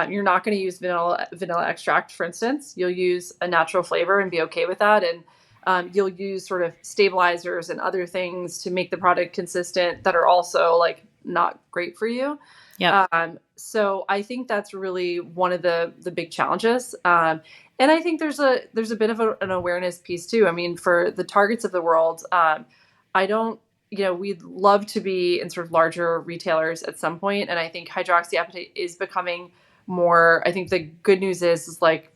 You're not going to use vanilla extract, for instance. You'll use a natural flavor and be okay with that, and you'll use sort of stabilizers and other things to make the product consistent that are also like not great for you. Yeah. So I think that's really one of the big challenges. And I think there's a bit of an awareness piece too. I mean, for the Targets of the world, I don't, we'd love to be in sort of larger retailers at some point. And I think hydroxyapatite is becoming more, I think the good news is like,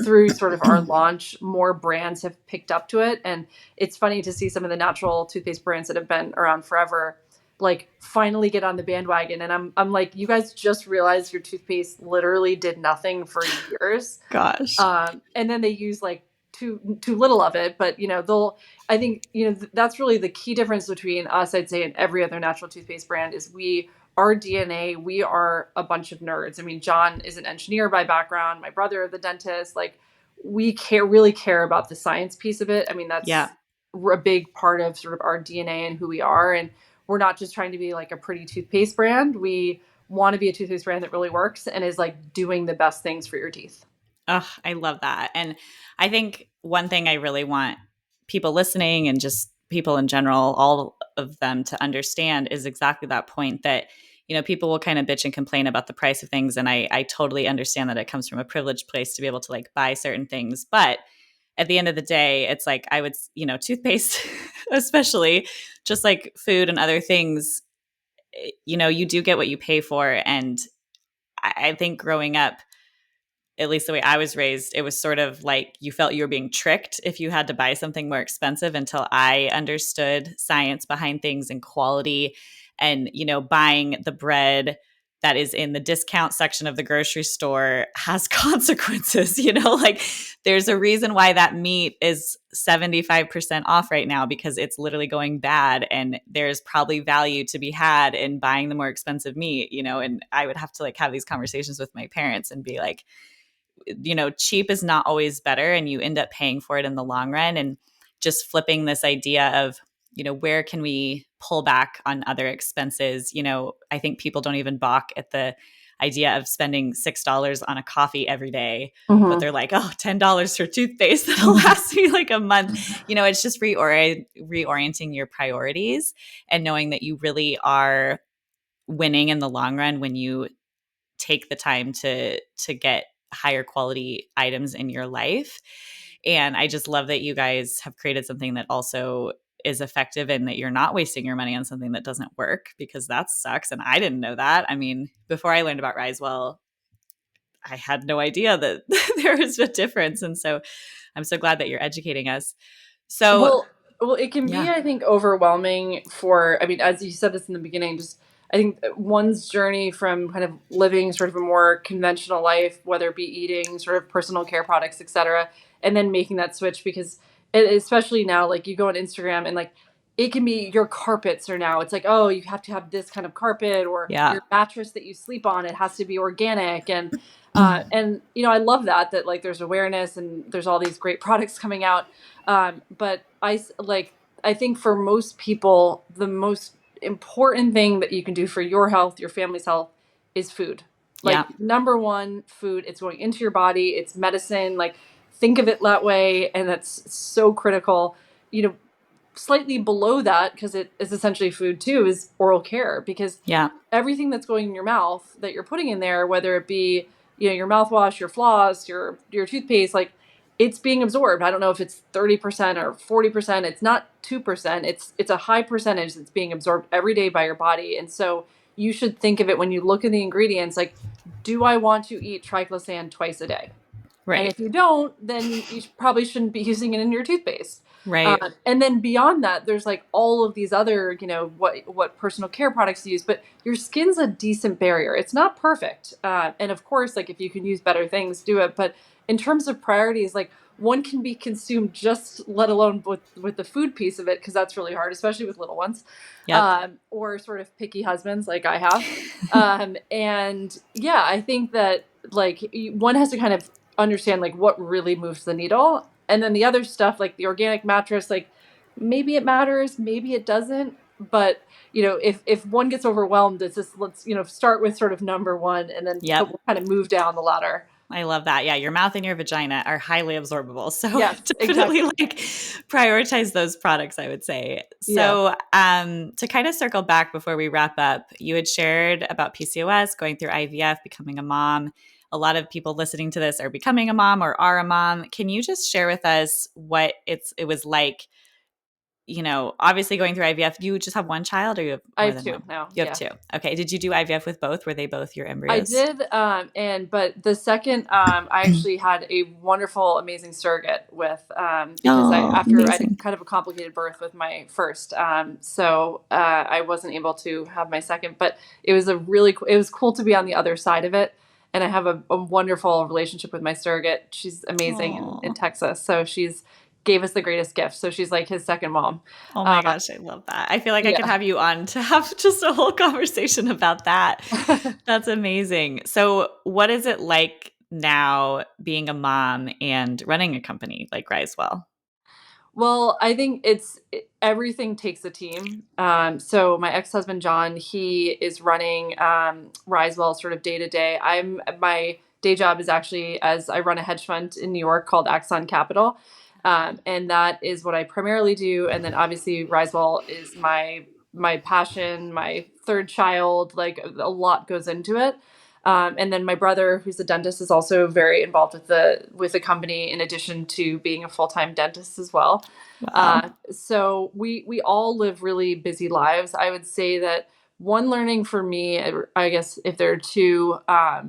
through sort of our launch, more brands have picked up to it. And it's funny to see some of the natural toothpaste brands that have been around forever like finally get on the bandwagon. And I'm like, you guys just realized your toothpaste literally did nothing for years. Gosh. And then they use like too little of it. But I think, that's really the key difference between us, I'd say, and every other natural toothpaste brand is our DNA, we are a bunch of nerds. I mean, John is an engineer by background, my brother, the dentist, like we really care about the science piece of it. I mean, that's a big part of sort of our DNA and who we are. And we're not just trying to be like a pretty toothpaste brand. We want to be a toothpaste brand that really works and is like doing the best things for your teeth. Oh, I love that. And I think one thing I really want people listening and just people in general, all of them to understand is exactly that point that, people will kind of bitch and complain about the price of things. And I totally understand that it comes from a privileged place to be able to like buy certain things. But at the end of the day, it's like I would, toothpaste, especially just like food and other things, you do get what you pay for. And I think growing up, at least the way I was raised, it was sort of like you felt you were being tricked if you had to buy something more expensive until I understood science behind things and quality and, buying the bread that is in the discount section of the grocery store has consequences, like there's a reason why that meat is 75% off right now because it's literally going bad and there's probably value to be had in buying the more expensive meat, and I would have to like have these conversations with my parents and be like, cheap is not always better and you end up paying for it in the long run. And just flipping this idea of, where can we pull back on other expenses? I think people don't even balk at the idea of spending $6 on a coffee every day, but they're like, oh, $10 for toothpaste that'll last me like a month. It's just reorienting your priorities and knowing that you really are winning in the long run when you take the time to get higher quality items in your life. And I just love that you guys have created something that also is effective and that you're not wasting your money on something that doesn't work, because that sucks. And I didn't know that. I mean, before I learned about Risewell, I had no idea that there is a difference. And so I'm so glad that you're educating us. So well, it can be, I think, overwhelming I mean, as you said this in the beginning, just I think one's journey from kind of living sort of a more conventional life, whether it be eating sort of personal care products, etc., and then making that switch, because especially now, like you go on Instagram and like it can be your carpets are now, it's like, oh, you have to have this kind of carpet, or your mattress that you sleep on, it has to be organic. And I love that like there's awareness and there's all these great products coming out. But I think for most people, the most important thing that you can do for your health, your family's health, is food. Yeah. Like number one, food. It's going into your body. It's medicine. Like think of it that way. And that's so critical. You know, slightly below that, because it is essentially food too, is oral care, because Yeah. everything that's going in your mouth that you're putting in there, whether it be, you know, your mouthwash, your floss, your toothpaste, like it's being absorbed. I don't know if it's 30% or 40%. It's not 2%. It's a high percentage that's being absorbed every day by your body. And so you should think of it when you look at the ingredients, like, do I want to eat triclosan twice a day? And Right. if you don't, then you probably shouldn't be using it in your toothpaste. Right. And then beyond that, there's like all of these other, you know, what personal care products to use, but your skin's a decent barrier. It's not perfect. And of course, like if you can use better things, do it. But in terms of priorities, like one can be consumed just let alone with the food piece of it, because that's really hard, especially with little ones, Yep. or sort of picky husbands like I have. And yeah, I think that like one has to kind of understand like what really moves the needle, and then the other stuff like the organic mattress, like maybe it matters, maybe it doesn't, but you know, if one gets overwhelmed, it's just, let's, you know, start with sort of number one, and then Yep. we'll kind of move down the ladder. I love that. Yeah, your mouth and your vagina are highly absorbable. So Yes, definitely exactly. like prioritize those products, I would say. Yeah, So to kind of circle back before we wrap up, you had shared about PCOS, going through IVF, becoming a mom. A lot of people listening to this are becoming a mom or are a mom. Can you just share with us what it was like, you know, obviously going through IVF? Do you just have one child or you have I more have than two one? now. You have Yeah. two. Okay. Did you do IVF with both? Were they both your I embryos? did, but the second, I actually had a wonderful, amazing surrogate with, because Oh, after I had amazing. kind of a complicated birth with my first, so I wasn't able to have my second, but it was it was cool to be on the other side of it, and I have a wonderful relationship with my surrogate. She's amazing in Oh. Texas, so she's gave us the greatest gift. So she's like his second mom. Oh my Uh, gosh, I love that. I feel like I could yeah. have you on to have just a whole conversation about that. That's amazing. So, what is it like now being a mom and running a company like Risewell? Well, I think everything takes a team. So my ex-husband John, he is running Risewell sort of day to day. My day job is actually, as I run a hedge fund in New York called Axon Capital, and that is what I primarily do. And then obviously Risewell is my passion, my third child. Like a lot goes into it. And then my brother, who's a dentist, is also very involved with the company, in addition to being a full-time dentist as well. Wow. So we all live really busy lives. I would say that one learning for me, I guess if there are two, I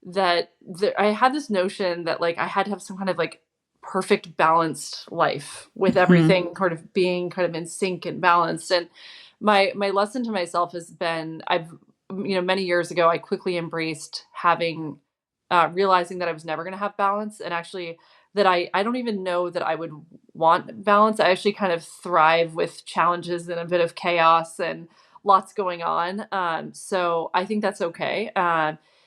had this notion that like I had to have some kind of like perfect balanced life with Mhm. everything kind of being kind of in sync and balanced. And my lesson to myself has been, you know, many years ago, I quickly embraced having, realizing that I was never going to have balance, and actually that I don't even know that I would want balance. I actually kind of thrive with challenges and a bit of chaos and lots going on. So I think that's okay.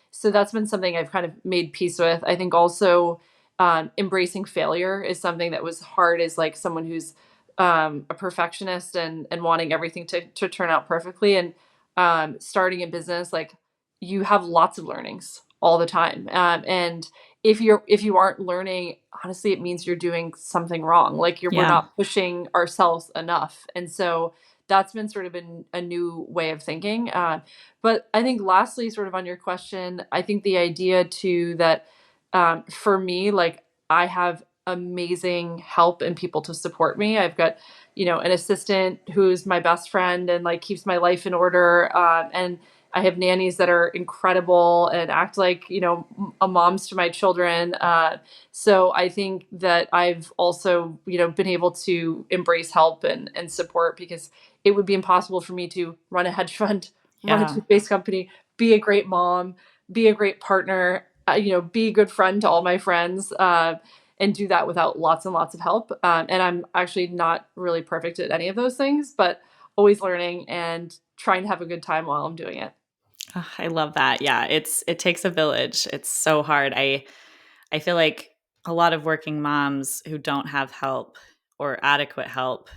So that's been something I've kind of made peace with. I think also embracing failure is something that was hard, as like someone who's a perfectionist and wanting everything to turn out perfectly. And starting a business, like you have lots of learnings all the time. And if you aren't learning, honestly, it means you're doing something wrong. Like we're Yeah. not pushing ourselves enough. And so that's been sort of a new way of thinking. But I think lastly, sort of on your question, I think the idea too that for me, like I have amazing help and people to support me. I've got, you know, an assistant who's my best friend and like keeps my life in order. And I have nannies that are incredible and act like, you know, a moms to my children. So I think that I've also, you know, been able to embrace help and support, because it would be impossible for me to run a hedge fund, run a Yeah. toothpaste company, be a great mom, be a great partner, you know, be a good friend to all my friends, and do that without lots and lots of help. And I'm actually not really perfect at any of those things, but always learning and trying to have a good time while I'm doing it. Oh, I love that. Yeah, it takes a village. It's so hard. I feel like a lot of working moms who don't have help or adequate help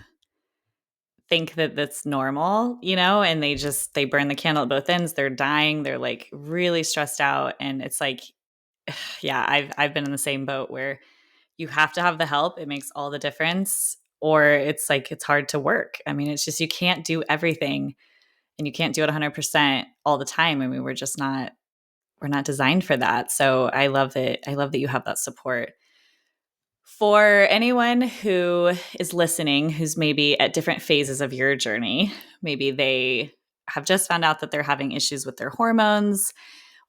think that that's normal, and they burn the candle at both ends. They're dying. They're like really stressed out. And it's like, yeah, I've been in the same boat where you have to have the help. It makes all the difference. Or it's like, it's hard to work. I mean, it's just, you can't do everything and you can't do it 100% all the time. I mean, we're not designed for that. So I love that you have that support. For anyone who is listening, who's maybe at different phases of your journey, maybe they have just found out that they're having issues with their hormones,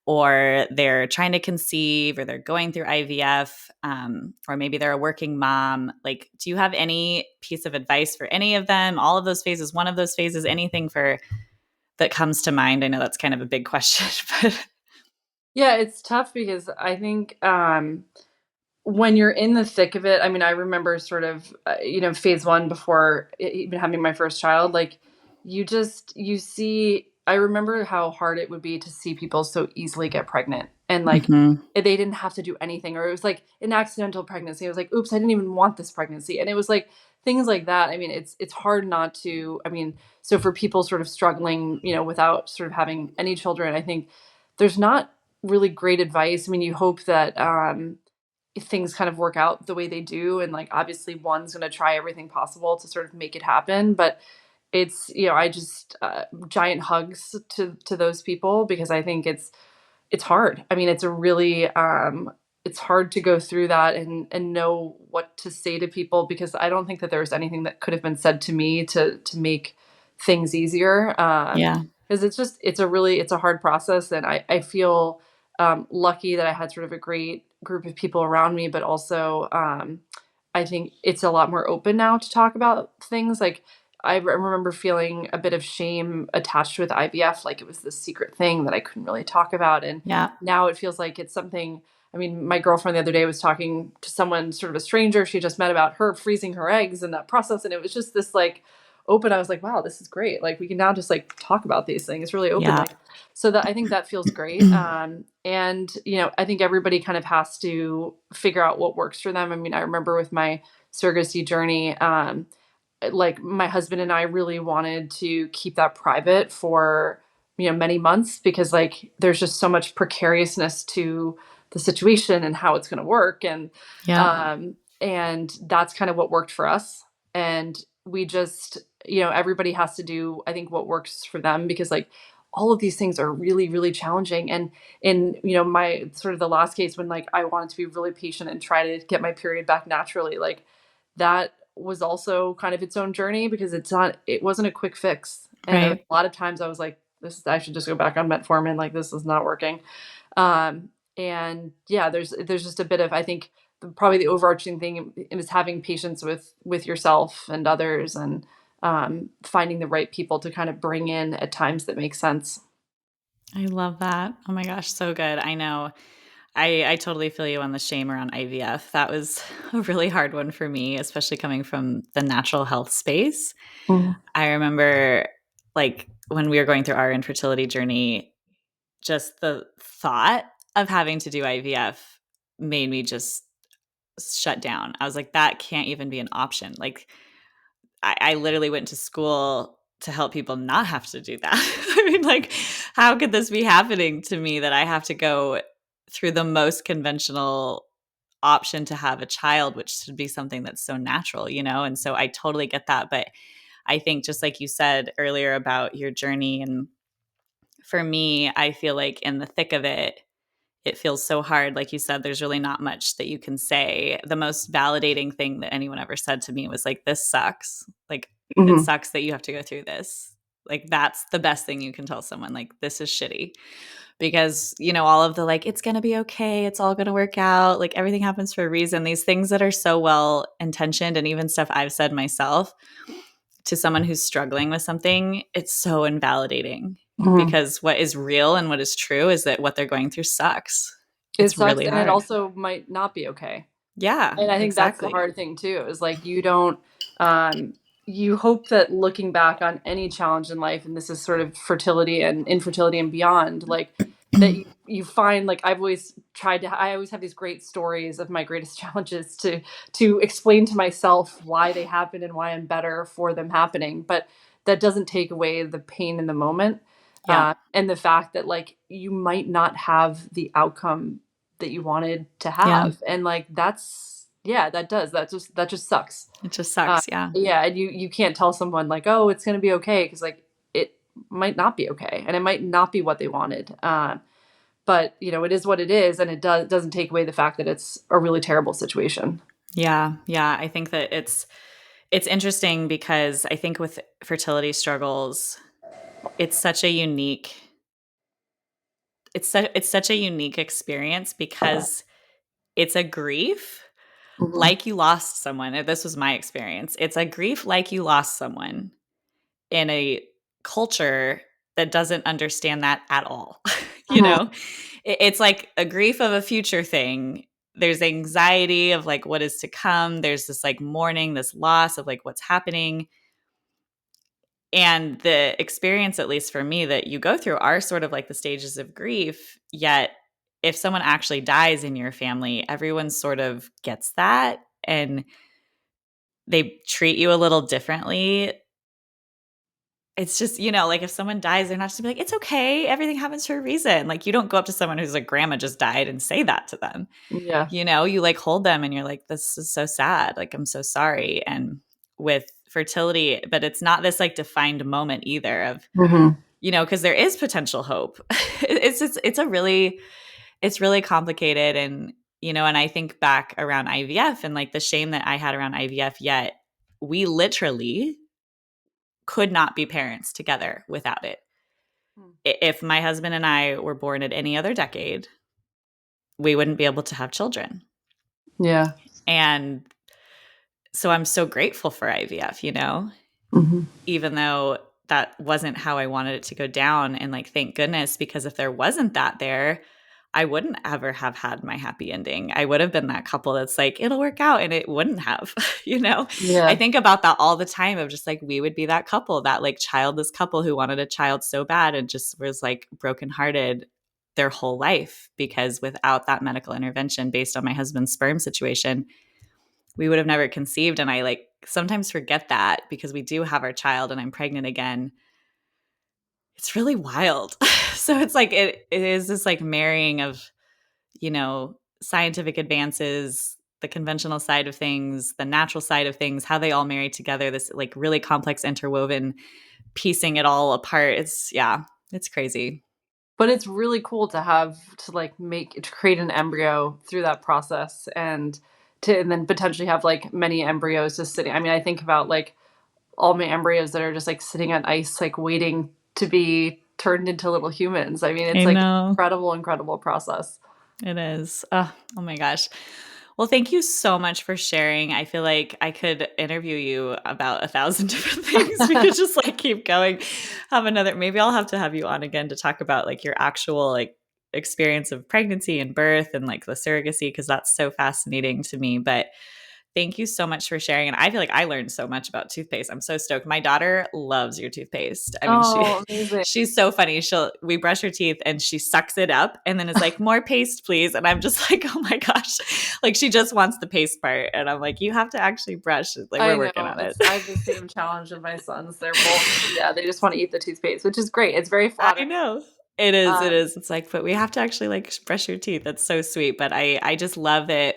or they're trying to conceive, or they're going through IVF, or maybe they're a working mom. Like, do you have any piece of advice for any of them? All of those phases, one of those phases, anything that comes to mind? I know that's kind of a big question, but Yeah, it's tough because I think when you're in the thick of it, I mean, I remember sort of, phase one before even having my first child, like you see, I remember how hard it would be to see people so easily get pregnant and like Mhm. they didn't have to do anything, or it was like an accidental pregnancy. It was like, oops, I didn't even want this pregnancy. And it was like things like that. I mean, it's hard not to, I mean, so for people sort of struggling, without sort of having any children, I think there's not really great advice. I mean, you hope that, if things kind of work out the way they do, and like obviously one's going to try everything possible to sort of make it happen, but it's, I just giant hugs to those people, because I think it's hard. I mean, it's a really it's hard to go through that and know what to say to people, because I don't think that there was anything that could have been said to me to make things easier. Yeah. Because it's a hard process, and I feel lucky that I had sort of a great group of people around me, but also I think it's a lot more open now to talk about things. Like remember feeling a bit of shame attached with IVF, like it was this secret thing that I couldn't really talk about. And Yeah. now it feels like it's something. I mean, my girlfriend the other day was talking to someone, sort of a stranger she just met, about her freezing her eggs and that process. And it was just this like open. I was like, wow, this is great. Like we can now just like talk about these things really Yeah. openly. So that I think that feels great. And I think everybody kind of has to figure out what works for them. I mean, I remember with my surrogacy journey, like my husband and I really wanted to keep that private for many months, because like there's just so much precariousness to the situation and how it's going to work, Yeah. and that's kind of what worked for us. And we just, everybody has to do, I think, what works for them, because like all of these things are really really challenging. And in my sort of the last case, when like I wanted to be really patient and try to get my period back naturally, like that was also kind of its own journey, because it wasn't a quick fix. And there were Right. a lot of times I was like, I should just go back on metformin. Like this is not working. Um, and yeah, there's just a bit of, I think probably the overarching thing is having patience with yourself and others, and finding the right people to kind of bring in at times that make sense. I love that. Oh my gosh, so good. I know. I totally feel you on the shame around IVF. That was a really hard one for me, especially coming from the natural health space. Mhm. I remember, like, when we were going through our infertility journey, just the thought of having to do IVF made me just shut down. I was like, that can't even be an option. Like, I literally went to school to help people not have to do that. I mean, like, how could this be happening to me, that I have to go through the most conventional option to have a child, which should be something that's so natural, And so I totally get that. But I think, just like you said earlier about your journey, and for me, I feel like in the thick of it, it feels so hard. Like you said, there's really not much that you can say. The most validating thing that anyone ever said to me was like, this sucks. Like, it Mhm. sucks that you have to go through this. Like, that's the best thing you can tell someone. Like, this is shitty. Because, all of the like, it's going to be okay. It's all going to work out. Like, everything happens for a reason. These things that are so well intentioned, and even stuff I've said myself to someone who's struggling with something, it's so invalidating, Mhm. because what is real and what is true is that what they're going through sucks. It It's sucks, really and it hard. also might not be okay. Yeah, And I think that's the exactly. hard thing too, is like you don't, you hope that looking back on any challenge in life, and this is sort of fertility and infertility and beyond, like that you find, like, I always have these great stories of my greatest challenges to explain to myself why they happen and why I'm better for them happening. But that doesn't take away the pain in the moment, Yeah. and the fact that, like, you might not have the outcome that you wanted to Yeah. have, and like that just sucks. It just Uh, sucks. Yeah. yeah, and you can't tell someone like, oh, it's gonna be okay, because like it might not be okay, and it might not be what they wanted. But it is what it is, and doesn't take away the fact that it's a really terrible situation. Yeah. Yeah. I think that it's interesting because I think with fertility struggles, it's such a unique it's such a unique experience because it's a grief Mhm. like you lost someone. This was my experience. It's a grief like you lost someone in a culture that doesn't understand that at all. you Mhm. know, it's like a grief of a future thing. There's anxiety of like what is to come. There's this like mourning, this loss of like what's happening. And the experience, at least for me, that you go through are sort of like the stages of grief. Yet, if someone actually dies in your family, everyone sort of gets that and they treat you a little differently. It's just, like if someone dies, they're not just gonna be like, it's okay. Everything happens for a reason. Like, you don't go up to someone who's like, grandma just died and say that to them. Yeah. You like hold them and you're like, this is so sad. Like, I'm so sorry. And with fertility, but it's not this like defined moment either of, Mhm. because there is potential hope. It's really complicated. And I think back around IVF and like the shame that I had around IVF, yet we literally could not be parents together without it. Hmm. If my husband and I were born at any other decade, we wouldn't be able to have children. Yeah. And so I'm so grateful for IVF, Mhm. even though that wasn't how I wanted it to go down. And like, thank goodness, because if there wasn't that there, I wouldn't ever have had my happy ending. I would have been that couple that's like, it'll work out, and it wouldn't have, I Yeah. think about that all the time of just like, we would be that couple, that like childless couple who wanted a child so bad and just was like brokenhearted their whole life because without that medical intervention based on my husband's sperm situation, we would have never conceived. And I like sometimes forget that because we do have our child and I'm pregnant again. It's really wild. So it's like it is this like marrying of, scientific advances, the conventional side of things, the natural side of things, how they all marry together, this like really complex interwoven piecing it all apart. It's crazy. But it's really cool to have to like to create an embryo through that process, and then potentially have like many embryos just sitting. I mean, I think about like all my embryos that are just like sitting on ice, like waiting to be turned into little humans. I mean, it's I like know. incredible, incredible process. It is. Oh my gosh. Well, thank you so much for sharing. I feel like I could interview you about 1,000 different things. We could just like keep going. Maybe I'll have to have you on again to talk about like your actual like experience of pregnancy and birth and like the surrogacy, because that's so fascinating to me. But thank you so much for sharing. And I feel like I learned so much about toothpaste. I'm so stoked. My daughter loves your toothpaste. I mean, Oh, amazing. she's so funny. We brush her teeth and she sucks it up and then is like, more paste, please. And I'm just like, oh my gosh. Like she just wants the paste part. And I'm like, you have to actually brush. Like I we're working know. on it. I have the same challenge with my sons. They're both, yeah, they just want to eat the toothpaste, which is great. It's very I flattering. know. It is. It Um, is. It's like, but we have to actually like brush your teeth. That's so sweet. But I just love that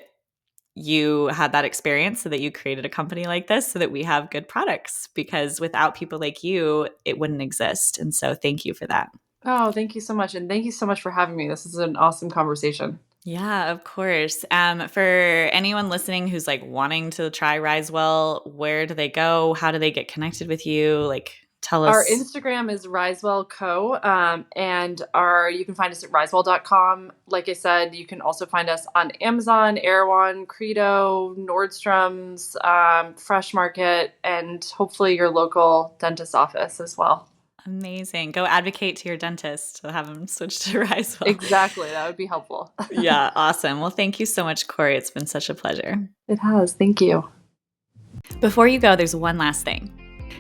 you had that experience so that you created a company like this so that we have good products, because without people like you, it wouldn't exist. And so thank you for that. oh, thank you so much. And thank you so much for having me. This is an awesome conversation. Yeah, of course. For anyone listening who's like wanting to try Risewell, where do they go? How do they get connected with you? Like, tell Our us. Instagram is Risewell Co. And you can find us at risewell.com. Like I said, you can also find us on Amazon, Erewhon, Credo, Nordstrom's, Fresh Market, and hopefully your local dentist office as well. Amazing. Go advocate to your dentist to have them switch to Risewell. Exactly. That would be helpful. Yeah, awesome. Well, thank you so much, Kori. It's been such a pleasure. It has. Thank you. Before you go, there's one last thing.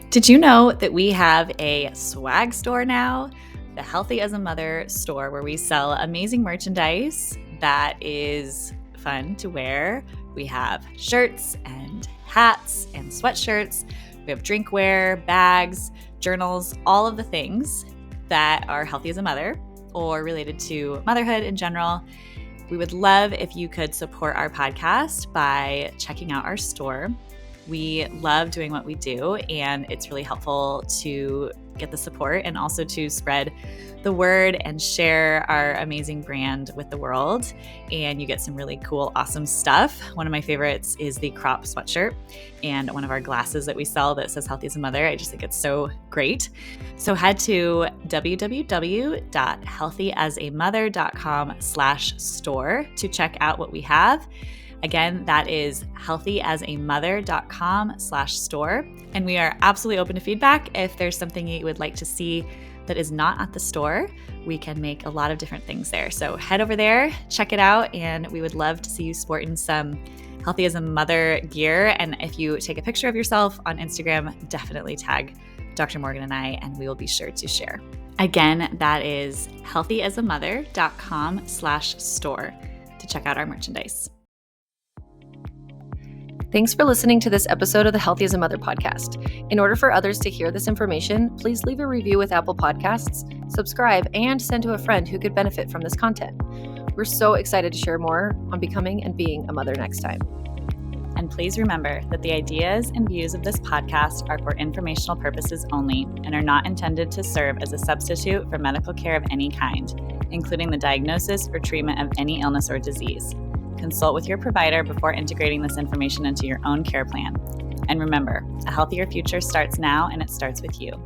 Did you know that we have a swag store now? the Healthy as a Mother store, where we sell amazing merchandise that is fun to wear. We have shirts and hats and sweatshirts. We have drinkware, bags, journals, all of the things that are healthy as a mother or related to motherhood in general. We would love if you could support our podcast by checking out our store. We love doing what we do, and it's really helpful to get the support and also to spread the word and share our amazing brand with the world. And you get some really cool, awesome stuff. One of my favorites is the crop sweatshirt and one of our glasses that we sell that says Healthy as a Mother. I just think it's so great. So head to www.healthyasamother.com/store to check out what we have. Again, that is healthyasamother.com/store. And we are absolutely open to feedback. If there's something you would like to see that is not at the store, we can make a lot of different things there. So head over there, check it out, and we would love to see you sporting some Healthy as a Mother gear. And if you take a picture of yourself on Instagram, definitely tag Dr. Morgan and I, and we will be sure to share. Again, that is healthyasamother.com/store to check out our merchandise. Thanks for listening to this episode of the Healthy as a Mother podcast. In order for others to hear this information, please leave a review with Apple Podcasts, subscribe, and send to a friend who could benefit from this content. We're so excited to share more on becoming and being a mother next time. And please remember that the ideas and views of this podcast are for informational purposes only and are not intended to serve as a substitute for medical care of any kind, including the diagnosis or treatment of any illness or disease. Consult with your provider before integrating this information into your own care plan. And remember, a healthier future starts now, and it starts with you.